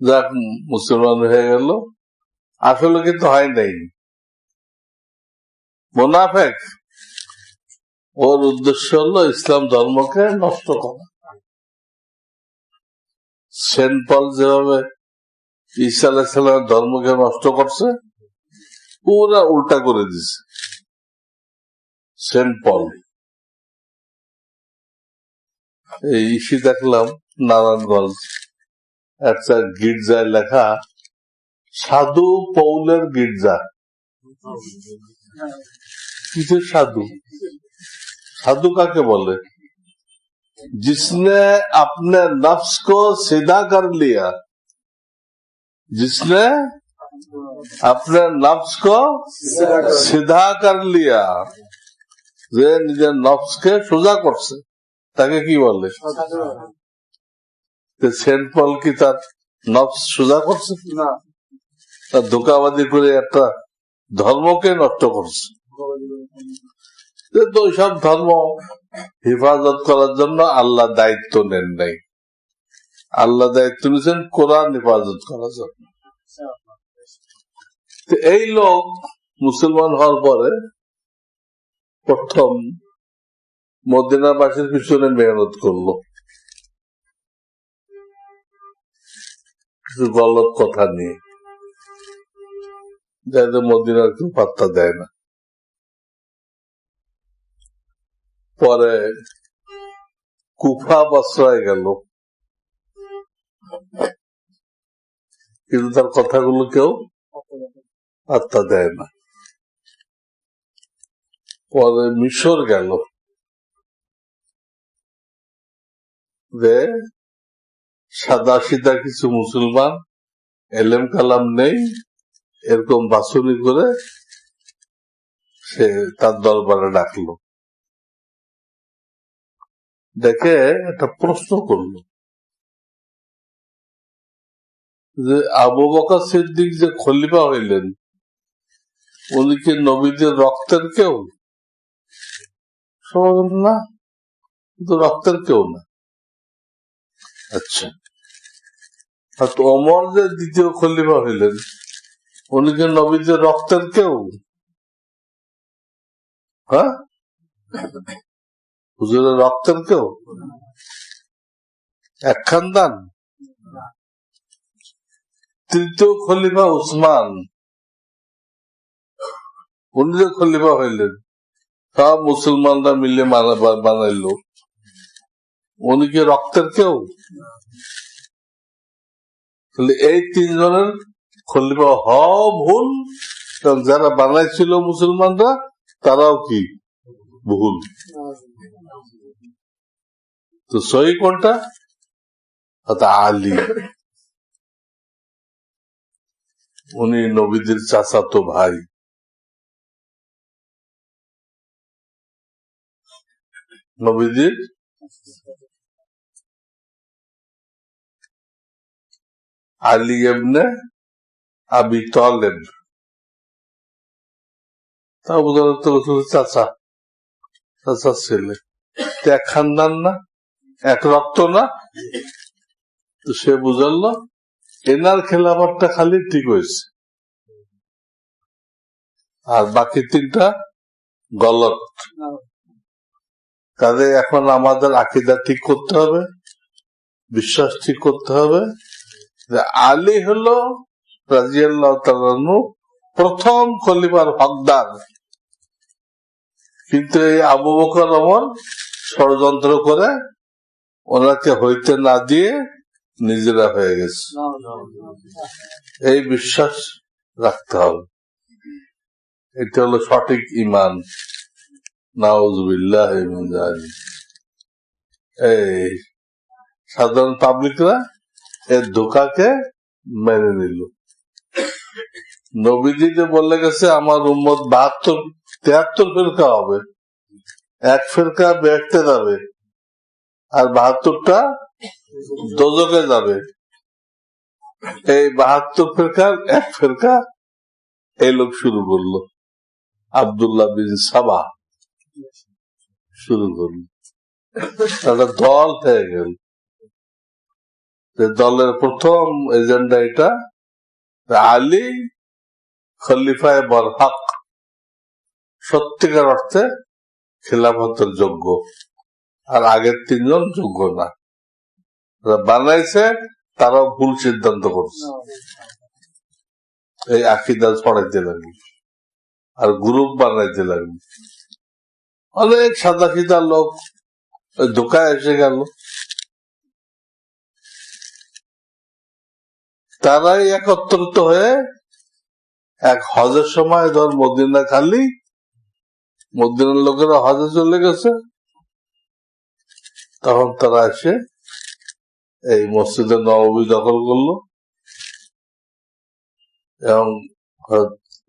যাক, মুসলমান হয়ে গেল, আসলে কিন্তু হয় নাই, মুনাফিক। ওর উদ্দেশ্য হলো ইসলাম ধর্মকে নষ্ট করা। সেন্ট পল যেভাবে ঈসা আলাইহিস সালামের ধর্মকে নষ্ট করছে, পুরা উল্টা করে দিছে সেন্ট পল। এই ইস্যু দেখলাম নারায়ণগঞ্জ একটা গির্জায় লেখা সাধু পৌলের গির্জা। কিছু সাধু, সাধু কাকে বলে? जिसने अपने नफ्स को सीधा कर लिया, जिसने अपने नफ्स को सीधा कर लिया, যে নিজের নফসকে সোজা করছে, তাকে কি বলে? সেন্ট পল কি তার নফস সোজা করছে না, তার ধোঁকাবাজি করে একটা ধর্মকে নষ্ট করছে। তো সব ধর্ম হেফাজত করার জন্য আল্লাহ দায়িত্ব নেন নাই, আল্লাহ দায়িত্ব নিয়েছেন কোরআন হেফাজত করার জন্য। এই লোক মুসলমান হওয়ার পরে প্রথম মদিনাবাসীর পিছনে মেহনত করলো, কিছু গলত কথা নিয়ে, যাতে মদিনার কেউ পাত্তা দেয় না। পরে কুফা বসরায় গেল, কিন্তু তার কথাগুলো কেউ পাত্তা দেয় না। পরে মিশর গেল, যে সাদা সিধা কিছু মুসলমান, এলেম কালাম নেই, এরকম বাছুরি করে সে তার দরবারে ডাকলো, দেখে একটা প্রশ্ন করলো যে আবু বকর সিদ্দিক যে খলিফা হইলেন, উনি কি নবীদের রক্তের কেউ? সবাই বলল না, কিন্তু রক্তের কেউ না। আচ্ছা, আর তো ওমর যে দ্বিতীয় খলিফা হইলেন, উনি কি নবীদের রক্তের কেউ? হ্যাঁ, হুজুরের রক্তের কেউ? এক খানদান। তৃতীয় খলিফা উসমান, উনি যে খলিফা হইলেন, সব মুসলমানরা মিলে বানাইলো, উনি কি রক্তের কেউ? তাহলে এই তিনজনের খলিফা হওয়া ভুল, এবং যারা বানাইছিল মুসলমানরা তারাও কি ভুল। তো সহি কোনটা? আলী, উনি নবীদের চাচাতো ভাই। নবীদের আলী ইবনে আবি তালেব, তা বোঝানো তো চাচা, চাচার ছেলে। এক খানদান না, এক রক্ত না। তো সে বুঝালো এনার খেলাফতটা খালি ঠিক হয়েছে, আর বাকি তিনটা গলত। কাজে এখন আমাদের আকীদা ঠিক করতে হবে, বিশ্বাস ঠিক করতে হবে যে আলী হলো রাদিয়াল্লাহু তাআলা আনহু প্রথম খলিফার হকদার, কিন্তু এই আবু বকর ওমর ষড়যন্ত্র করে ওনাকে হইতে না দিয়ে নিজেরা হয়ে গেছে। এই বিশ্বাস রাখতে হবে, এটা হলো সঠিক ইমান। নাউযুবিল্লাহি মিন যালিক। এই সাধারণ পাবলিকরা এর ধোঁকাকে মেনে নিল। নবীজি যে বলে গেছে আমার উম্মত 73 ফিরকা হবে, এক ফিরকা বেহেশতে যাবে আর 72টা দোজখে যাবে। এই 72 ফিরকার এক ফিরকা এই লোক শুরু করলো, আব্দুল্লাহ বিন সাবা শুরু করলো, একটা দল হয়ে গেল। দলের প্রথম এজেন্ডা এটা, আলী খলিফায়ে বরহক, সত্যিকার অর্থে খেলাফতের যোগ্য, আর আগের তিনজন যোগ্য না। বানাইছে তারাও ভুল সিদ্ধান্ত করছে। এই আকীদা ছড়াইতে লাগবে আর গ্রুপ বানাইতে লাগবে। অনেক সাদা সিধা লোক ধোকায় এসে গেল, তারাই একত্রিত হয়ে এক হজের সময়, ধর মদিনা খালি, মদিনার লোকেরা হজে চলে গেছে, তখন তারা এসে এই মসজিদে নববী দখল করলো এবং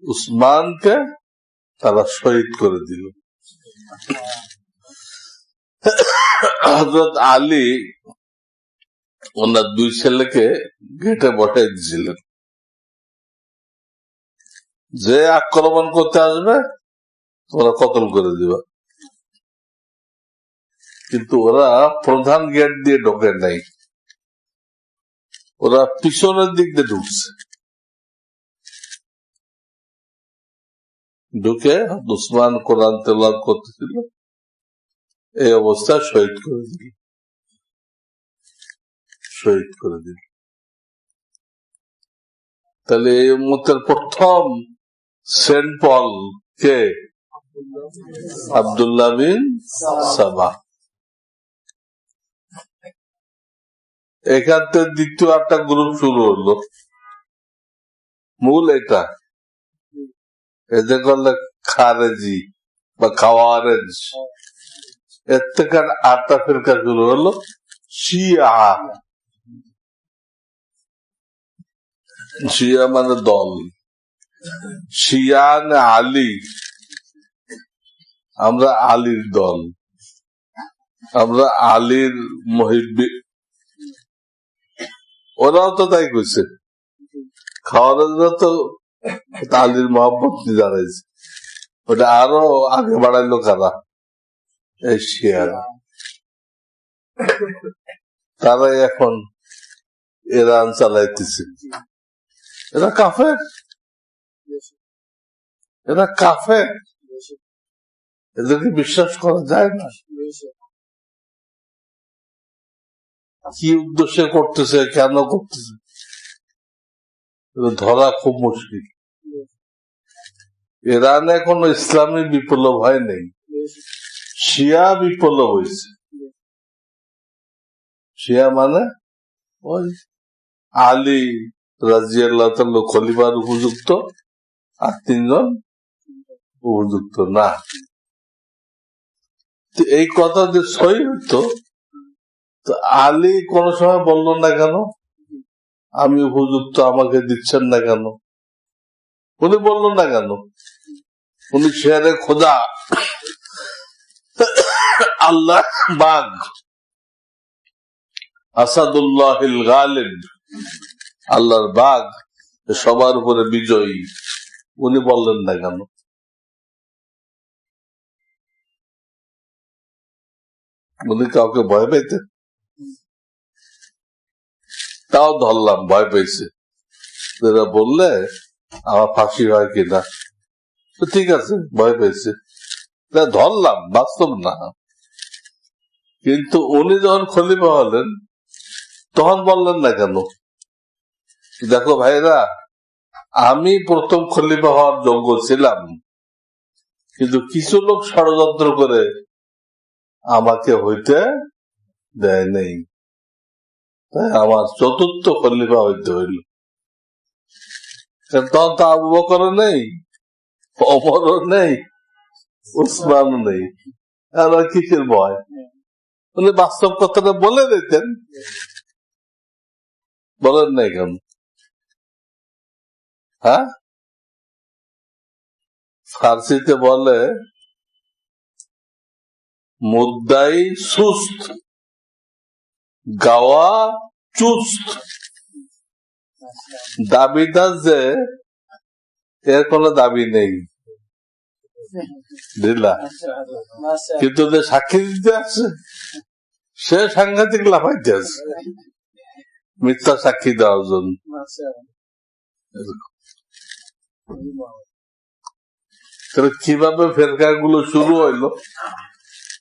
উসমানকে তারা শহীদ করে দিল। হযরত আলী ওনার দুই ছেলেকে গেটে বসাই দিয়েছিলেন, যে আক্রমণ করতে আসবে তোমরা কতল করে দিবা। কিন্তু ওরা প্রধান গেট দিয়ে ঢোকে নাই, ওরা পিছনের দিক দিয়ে ঢুকছে, ঢুকে উসমান কোরআন তেলাওয়াত করতেছিল, এই অবস্থায় শহীদ করে দিল, শহীদ করে দিল। তাহলে এই উম্মতের প্রথম সেন্ট পল কে? আব্দুল্লাহ বিন সাবা। এখান থেকে দ্বিতীয় একটা গ্রুপ শুরু হলো, মূল এটা, এদের করলে খারেজি বা খাওয়ারেজ। এর থেকে 8টা ফিরকা শুরু হলো শিয়া। শিয়া মানে দল, শিয়ান আলী, আমরা আলীর দল, আমরা আলীর মুহিব্বি। ওরাও তো তাই করছে, খাওয়ারেজরা তো আলীর মহব্বত জানাইছে, ওটা আরো আগে বাড়াইলো কারা? এই শিয়ারা, তারাই এখন ইরান চালাইতেছে। এরা কাফের, এরা কাফের, এদেরকে বিশ্বাস করা যায় না। কি উদ্দেশ্যে করতেছে, কেন করতেছে, ধরা খুব মুশকিল। ইরানে কোনো ইসলামী বিপ্লব হয় নাই, শিয়া বিপ্লব হয়েছে। শিয়া মানে ওই আলী রাদিয়াল্লাহু তাআলা খলিফার উপযুক্ত, আর 3 জন উপযুক্ত না। এই কথা যে সহি হইতো, তো আলী কোন সময় বলল না কেন আমি উপযুক্ত, আমাকে দিচ্ছেন না কেন? উনি বলল না কেন? উনি শেরে খোদা, আল্লাহ বাগ, আসাদুল্লাহিল গালিব, আল্লাহর বাগ, সবার উপরে বিজয়ী, উনি বললেন না কেন? উনি কাউকে ভয় পেতেন? তাও ধরলাম ভয় পেয়েছে, এরা বললে আমার ফাঁসি হয় কিনা, তো ঠিক আছে ভয় পেয়েছে, ধরলাম, বাস্তব না। কিন্তু উনি যখন খলিফা হলেন তখন বললেন না কেন, দেখো ভাইরা, আমি প্রথম খলিফা হওয়ার যোগ্য ছিলাম, কিন্তু কিছু লোক ষড়যন্ত্র করে আমাকে হইতে দেয় নেই, তাই আমার চতুর্থ খলিফা হইতে হইল। তখন তো আবু বকরও নেই, ওমরও নেই, উসমানও নেই, আর কিসের ভয়? উনি বাস্তব কথাটা বলে দিতেন, বলেন নাই কেন? হ্যাঁ, ফার্সিতে বলে মুদ্দাই সুস্ত, গাওয়া চুস্ত। দাবিদার যে, এর কোনো দাবি নেই, বুঝলা, কিন্তু যে সাক্ষী দিতে আসছে সে সাংঘাতিক লাফাইতে আছে মিথ্যা সাক্ষী দেওয়ার জন্য। কিভাবে ফেরকা গুলো শুরু হইলো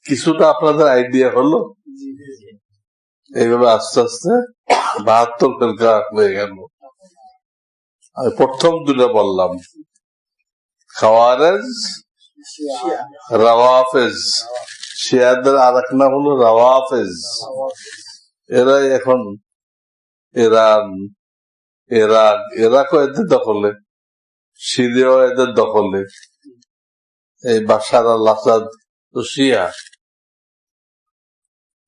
কিছুটা আপনাদের আইডিয়া হলো। এইভাবে আস্তে আস্তে 72 ফেরকা হয়ে গেল। আমি প্রথম 2টা বললাম, খাওয়ারেজ, রাওয়াফেজ। শিয়াদের আর এক নাম হলো রাওয়াফেজ। এরাই এখন ইরান, ইরাক, ইরাকও এদের দখলে, সিরিয়াও এদের দখলে। এই বাশার আল আসাদ তো শিয়া,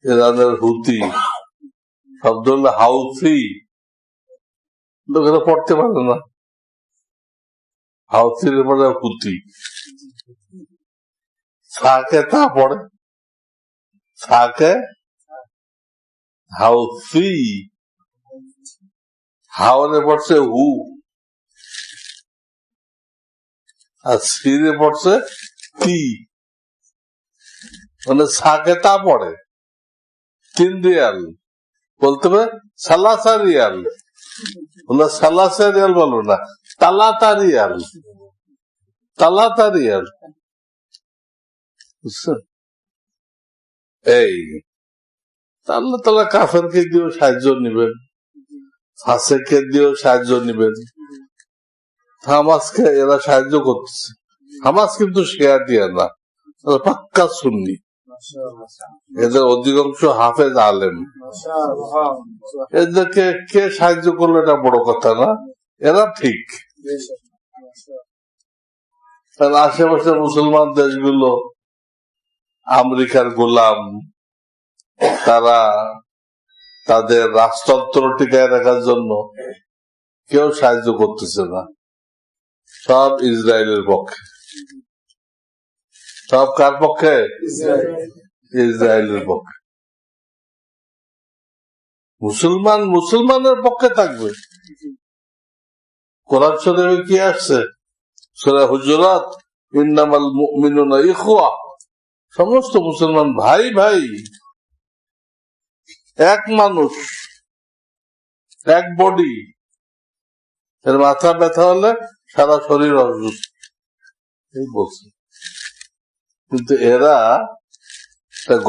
ইরানের হুতি, শব্দ হলো হাউথি। লোকেরা পড়তে পারে না, হাউথির পরে হুতি, থাকে তা পড়ে, থাকে হাউথি, হাওরে পড়ছে হু, আর সিরে পড়ছে তি, মানে সাকে তা পড়ে। 3 রিয়াল বলতে হবে, সালাসা রিয়াল বলে, সালাসা রিয়াল বলবো না, তালাতা রিয়াল, তালাতা রিয়াল, বুঝছেন? এই আল্লাহ তাআলা কাফেরকে দিয়েও সাহায্য নিবেন, ফাসেককে দিয়েও সাহায্য নিবেন। হামাসকে এরা সাহায্য করতেছে। হামাস কিন্তু শিয়া দিয়া না, পাক্কা সুন্নি, এদের অধিকাংশ হাফেজ আলেম। এদেরকে কে সাহায্য করলো এটা বড় কথা না, এরা ঠিক। আশেপাশে মুসলমান দেশগুলো আমেরিকার গোলাম, তারা তাদের রাজতন্ত্র টিকায় রাখার জন্য কেউ সাহায্য করতেছে না, সব ইসরায়েলের পক্ষে। সব কার পক্ষে? ইসরায়েলের পক্ষে। মুসলমান মুসলমানের পক্ষে থাকবে। কোরআন শরীফে কি আসছে? সূরা হুজুরাত, ইন্নামাল মুমিনুনা ইখওয়া, সমস্ত মুসলমান ভাই ভাই, এক মানুষ, এক বডি। এর মাথা ব্যথা হলে সারা শরীর অসুস্থ, এই বলছে। কিন্তু এরা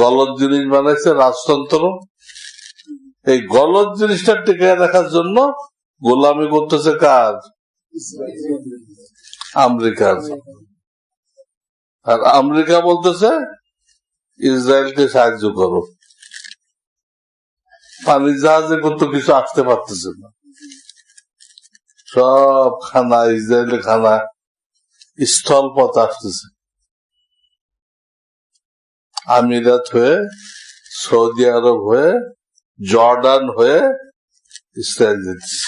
গলদ জিনিস বানাইছে, রাজতন্ত্র। এই গলদ জিনিসটা টিকে রাখার জন্য গোলামি করতেছে কাজ আমেরিকার। আর আমেরিকা বলতেছে ইসরায়েলকে সাহায্য করো। পানির জাহাজে কত কিছু আসতে পারতেছে না, সব খানা ইসরায়েলি খানা স্থল পথ আসতেছে। আমিরাত হয়ে, সৌদি আরব হয়ে, জর্ডান হয়ে ইসরায়েল দিচ্ছে।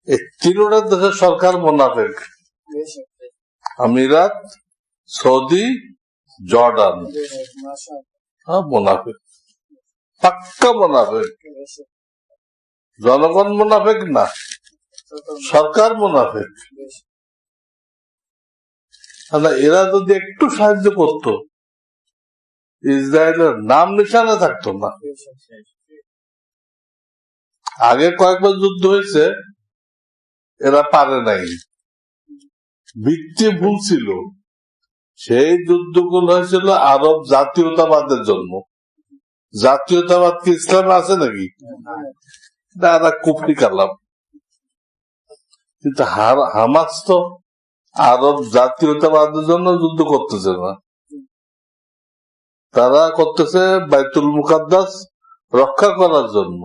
এই তিনটা দেশের সরকার মুনাফিক, আমিরাত, সৌদি, জর্ডান, মুনাফিক, পাক্কা মুনাফিক। জনগণ মুনাফিক না, সরকার মুনাফিক। এরা যদি একটু সাহায্য করত, ইসরায়েলের নাম নিশানা থাকতো না। আগে কয়েকবার যুদ্ধ হয়েছে, এরা পারে নাই, ভিত্তি ভুল ছিল। সেই যুদ্ধগুলো হয়েছিল আরব জাতীয়তাবাদের জন্য। জাতীয়তাবাদ কি ইসলামে আছে নাকি? তারা কুফরি কালাম। কিন্তু হামাস তো আরব জাতীয়তাবাদের জন্য যুদ্ধ করতেছে না, তারা করতেছে বাইতুল মুকাদ্দাস রক্ষা করার জন্য,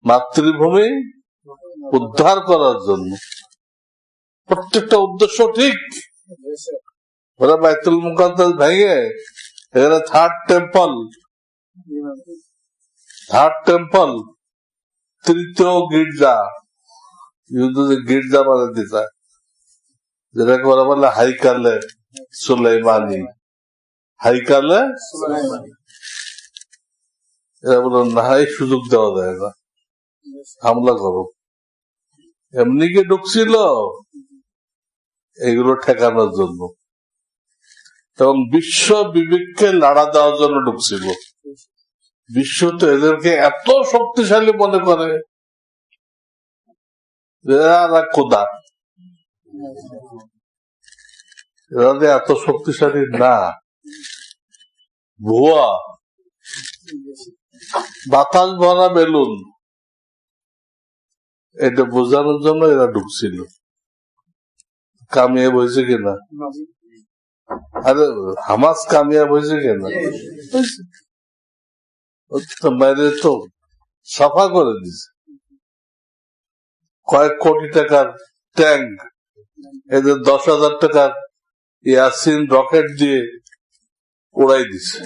মাতৃভূমি উদ্ধার করার জন্য। প্রত্যেকটা উদ্দেশ্য ঠিক। ওরা বাইতুল মুকাদ্দাস ভেঙে এখানে থার্ড টেম্পল, তৃতীয় গির্জা, গির্জা বানাতে চায়, যেটাকে ওরা বলে হাইকালে সুলাইমানি। হাইকালে এরা বলে না, এই সুযোগ দেওয়া যায় না, হামলা করো। এমনি কি ঢুকছিল এগুলো ঠেকানোর জন্য, এবং বিশ্ব বিবেককে লাড়া দেওয়ার জন্য ঢুকছিল। বিশ্ব তো এদেরকে এত শক্তিশালী মনে করে, এরা খোদা, এরা যে এত শক্তিশালী না, ভুয়া বাতাস ভরা বেলুন, এটা বোঝানোর জন্য এরা ঢুকছিল। কামিয়াব হয়েছে কিনা? আরে হামাস কামিয়াব হয়েছে কিনা? বাইরে তো সাফা করে দিছে। কয়েক কোটি টাকার ট্যাঙ্ক, এদের 10,000 টাকার ইয়াসিন রকেট দিয়ে উড়াই দিছে।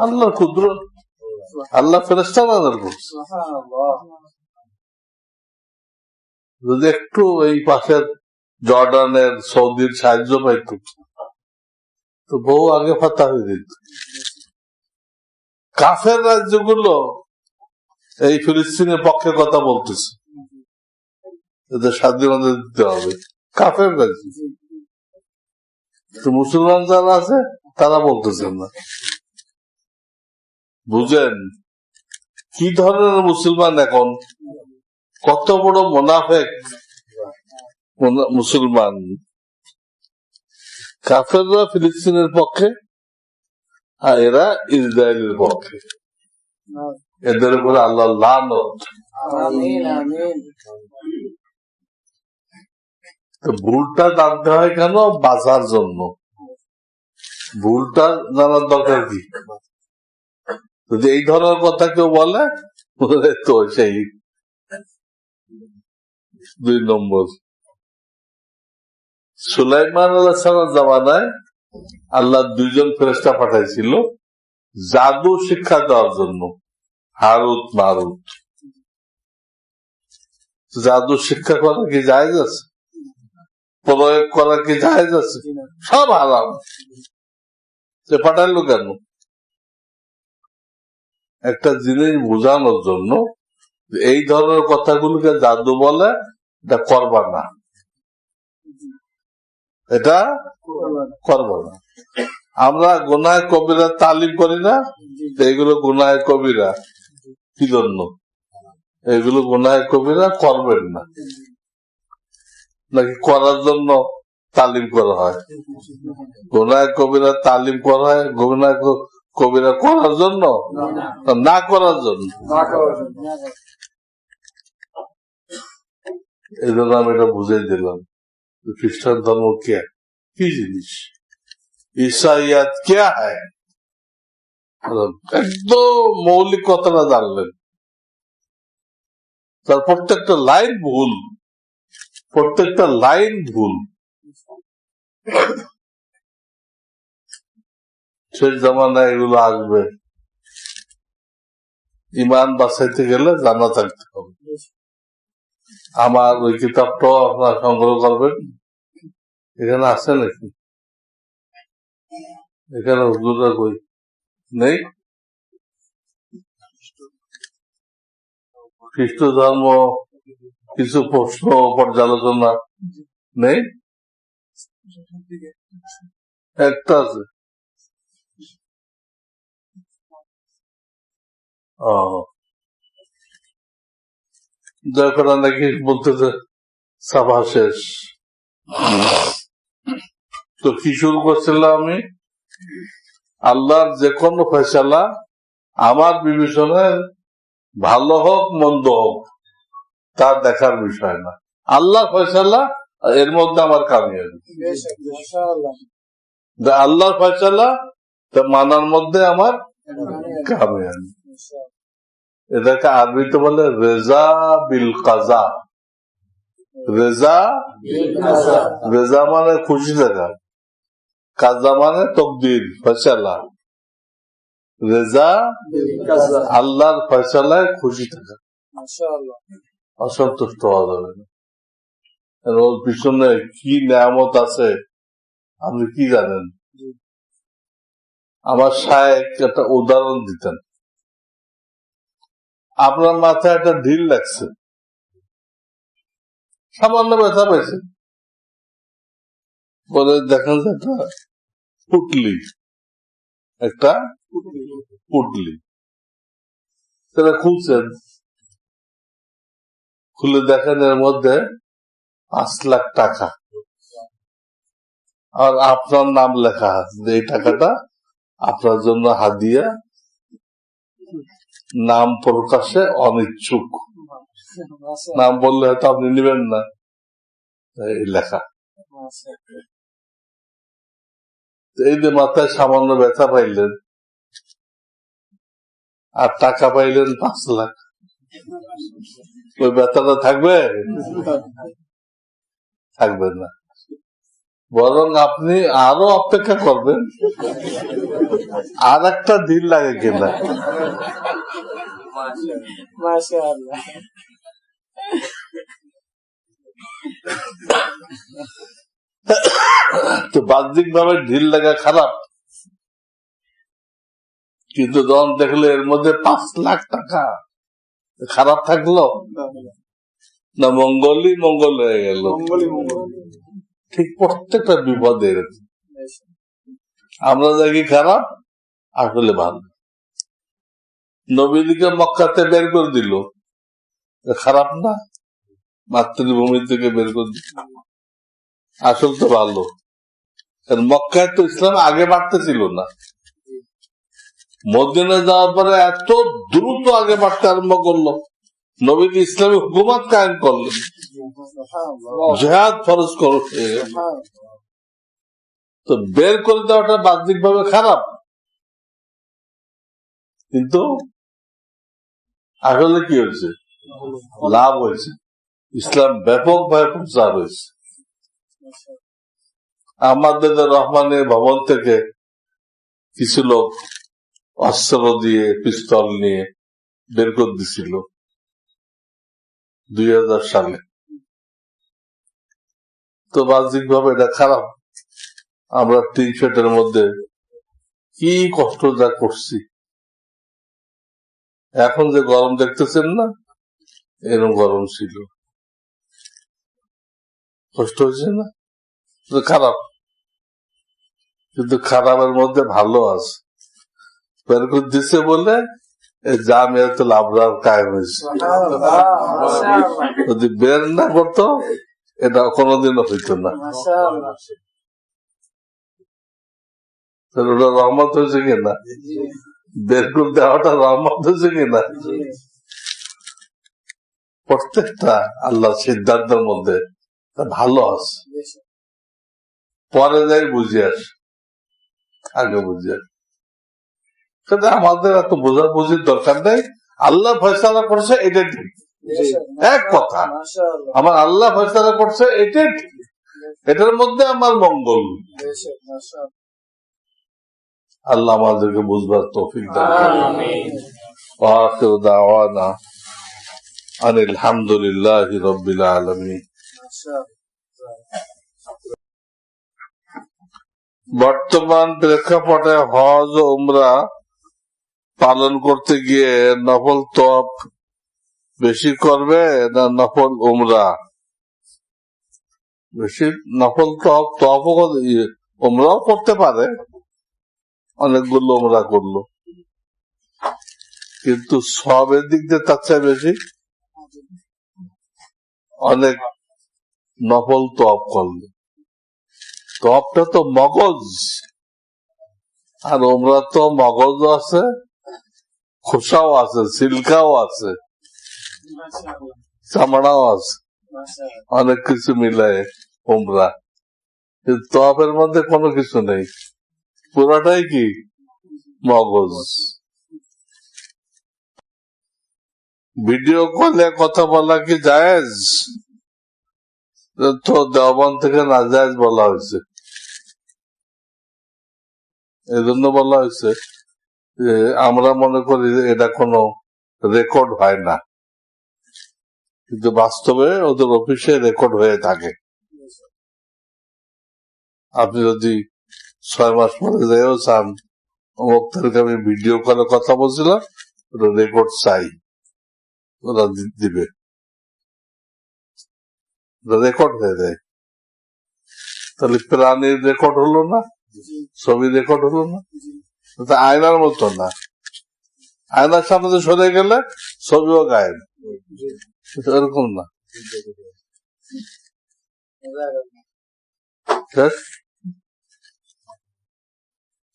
আল্লাহ ক্ষুদ্র, আল্লাহ ফেরেশতা নাযিল করছে। যদি একটু এই পাশের জর্ডানের, সৌদির সাহায্য পাইত তো বহু আগে ফাতা হয়ে যেত। কাফের রাজ্যগুলো এই ফিলিস্তিনের পক্ষে কথা বলতেছে, এদের স্বাধীনতা দিতে হবে। কাফের রাজ্য, মুসলমান যারা আছে তারা বলতেছেন না। বুঝেন কি ধরনের মুসলমান এখন, কত বড় মুনাফিক মুসলমান। কাফেররা ফিলিস্তিনের পক্ষে আর এরা ইসরায়েলের পক্ষে। এদের উপরে আল্লাহ লানত। ভুলটা জানতে হয় কেন? বাঁচার জন্য। ভুলটা জানার দরকার কি? যদি এই ধরনের কথা কেউ বলে তো সেই 2 নম্বর। সুলাইমান আলাইহিস সালাম জামানায় আল্লাহ 2 জন ফেরেশতা পাঠাইছিল জাদু শিক্ষা দেওয়ার জন্য, হারুত মারুত। জাদু শিক্ষা করা কি জায়েজ আছে? প্রয়োগ করা কি জায়েজ আছে? সব হারাম। সে পাঠাইলো কেন? একটা জিনিস বোঝানোর জন্য, এই ধরনের কথাগুলোকে জাদু বলে, এটা করবা না। এটা করব না। আমরা গুনাহে কবিরা তালিম করি না, এগুলো গুনাহে কবিরা। কি জন্য? এগুলো গুনাহে কবিরা করবেন না, নাকি করার জন্য তালিম করা হয়? গুনাহে কবিরা তালিম করা হয় গুনাহে কবিরা করার জন্য, না করার জন্য। এই জন্য আমি এটা বুঝাই দিলাম খ্রিস্টান ধর্ম কি জিনিস, ঈসাইয়াত क्या है, একদম মৌলিক কথাটা জানলেন। তার প্রত্যেকটা লাইন ভুল, প্রত্যেকটা লাইন ভুল। শেষ জামানায় এগুলো আসবে। ইমান বাঁচাইতে গেলে জানা থাকতে হবে। আমার ওই কিতাবটাও আপনার সংগ্রহ করবেন। এখানে আছে নাকি? এখানে হুজুররা কই নেই? খ্রিস্ট ধর্ম কিছু প্রশ্ন পর্যালোচনা নেই? একটা আছে। যারা নাকি বলতেছে সভা শেষ। তো কি শুরু করছিলাম আমি? আল্লাহর যে কোনো ফয়সালা আমার বিবেচনায় ভালো হোক মন্দ হোক তার দেখার বিষয় না। আল্লাহর ফয়সালা এর মধ্যে আমার কামিয়াবি, আল্লাহর ফয়সালা মানার মধ্যে আমার কামিয়াবি। এটাকে আরবিতে বলে রেজা বিল কাজা। রেজা, রেজা মানে খুশি থাকা, কাজা মানে তকদির ফয়সালা। রেজা আল্লাহর ফয়সালায় খুশি থাকা, অসন্তুষ্ট হওয়া যাবে না। ওর পিছনে কি নিয়ামত আছে আপনি কি জানেন? আমার শায়েখ একটা উদাহরণ দিতেন। আপনার মাথায় একটা ঢিল লাগছে, সামান্য ব্যথা পেয়েছে, বলে দেখেন একটা পুটলি, একটা পুটলি, সেটা খুলছেন, খুলে দেখেন এর মধ্যে 5 লাখ টাকা আর আপনার নাম লেখা আছে, এই টাকাটা আপনার জন্য হাদিয়া, নাম প্রকাশে অনিচ্ছুক। নাম বললে হয়তো আপনি নেবেন না, এই লেখা। এই যে মাথায় সামান্য ব্যথা পাইলেন আর টাকা পাইলেন 5 লাখ, ওই ব্যথাটা থাকবে? থাকবে না। বরং আপনি আরো অপেক্ষা করবেন আর একটা দিন লাগে কিনা। তো বাহ্যিক ভাবে ঢিল লাগা খারাপ, কিন্তু যখন দেখলে এর মধ্যে 5 লাখ টাকা, খারাপ থাকলো না? মঙ্গলই মঙ্গল হয়ে গেল। ঠিক প্রত্যেকটা বিপদের আমরা দেখি খারাপ, আসলে ভালো। নবীদিকে মক্কাতে বের করে দিল, খারাপ না? মাতৃভূমি থেকে বের করে দিল, আসল তো ভালো। মক্কায় তো ইসলাম আগে বাড়তেছিল না, মদিনা যাওয়ার পরে এত দ্রুত আগে বাড়তে আরম্ভ করলো। নবীজি ইসলামী হুকুমত কায়েম করলেন, জিহাদ ফরজ করছে। তো বের করে দেওয়াটা বাহ্যিক ভাবে খারাপ, কিন্তু আসলে কি হয়েছে? লাভ হয়েছে। ইসলাম ব্যাপকভাবে প্রচার হয়েছে। আমাদের রহমানের ভবন থেকে কিছু লোক অস্ত্র দিয়ে, পিস্তল নিয়ে বের করে দিছিল 2000 সালে। তো বাহ্যিক ভাবে এটা খারাপ। আমরা টি শার্টের মধ্যে কি কষ্ট যা করছি, এখন যে গরম দেখতেছেন না, এরকম গরম ছিল, কষ্ট হয়েছে না? খারাপ, কিন্তু খারাপের মধ্যে ভালো আছে, বের করে দিছে বলে জামিয়াতুল আবরার কায়েম হয়েছে। যদি বের না করতো এটা কোনোদিনও হইত না। ওটা রহমত হয়েছে কিনা, বের করে দেওয়াটা রহমত হয়েছে কিনা। প্রত্যেকটা আল্লাহ সিদ্ধান্তের মধ্যে ভালো আছে, পরে যাই বুঝে আসে, আগে বুঝে আসে। সেটা আমাদের এত বোঝাবুঝির দরকার নেই। আল্লাহ ফয়সালা করছে এটা ঠিক, এক কথা, আমার আল্লাহ ফয়সালা করছে এটাই ঠিক, এটার মধ্যে আমার মঙ্গল। আল্লাহ আমাদেরকে বুঝবার তৌফিক দান করুন। আখিরু দাওয়ানা আনিল হামদুলিল্লাহি রাব্বিল আলামিন। বর্তমান প্রেক্ষাপটে হজ ও উমরা পালন করতে গিয়ে নফল তওয়াফ বেশি করবে না নফল উমরা? বেশি নফল তওয়াফ উমরাও করতে পারে, অনেকগুলো উমরা করলো, কিন্তু সবের দিক দিয়ে তার চেয়ে বেশি অনেক নফল তওয়াফ করলো। তওয়াফটা তো মগজ, আর উমরা তো মগজও আছে, খোসাও আছে, সিল্কাও আছে, চামড়াও আছে, অনেক কিছু মিলায় উমরা। কিন্তু তওয়াফের মধ্যে কোনো কিছু নেই, পুরাটাই কি মগজ। ভিডিও কলে কথা বলা কি জায়েজ? তো দেওবন্দ থেকে নাজায়েজ বলা হয়েছে। এই জন্য বলা হয়েছে যে আমরা মনে করি এটা কোনো রেকর্ড হয় না, কিন্তু বাস্তবে ওদের অফিসে রেকর্ড হয়ে থাকে। আপনি যদি 6 মাস পরে যেও চান অমুক তারিখে আমি ভিডিও কলে কথা বলছিলাম, ওটা রেকর্ড চাই, ওরা দিবে, রেকর্ড হয়ে যায়। তাহলে প্রাণীর রেকর্ড হলো না, ছবি রেকর্ড হলো না। আয়নার মতো না, আয়নার সামনে সরে গেলে ছবিও গায়েব, এরকম না।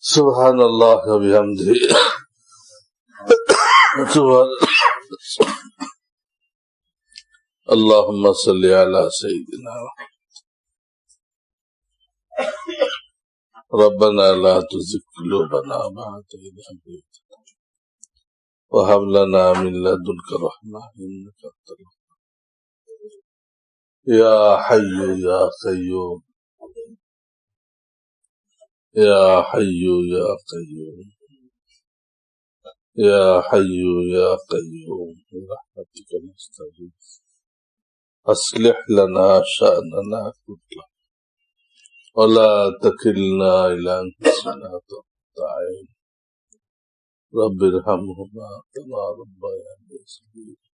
সুবহানাল্লাহ ওয়া বিহামদিহি আল্লাহুম্মা সাল্লি আলা সাইয়্যিদিনা ربنا لا تزغ قلوبنا بعد إذ هديتنا وهب لنا من لدنك رحمة إنك أنت الوهاب يا حي يا قيوم يا حي يا قيوم يا حي يا قيوم برحمتك نستغيث أصلح لنا شأننا كله ولا تكلنا إلى أنفسنا طرفة عين رب ارحمهما كما ربياني صغيرا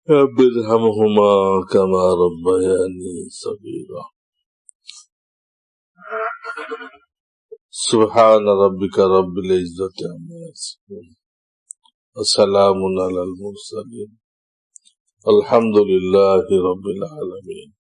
رب ارحمهما كما ربياني صغيرا سبحان ربك رب العزة عما يصفون وسلام على المرسلين الحمد لله رب العالمين.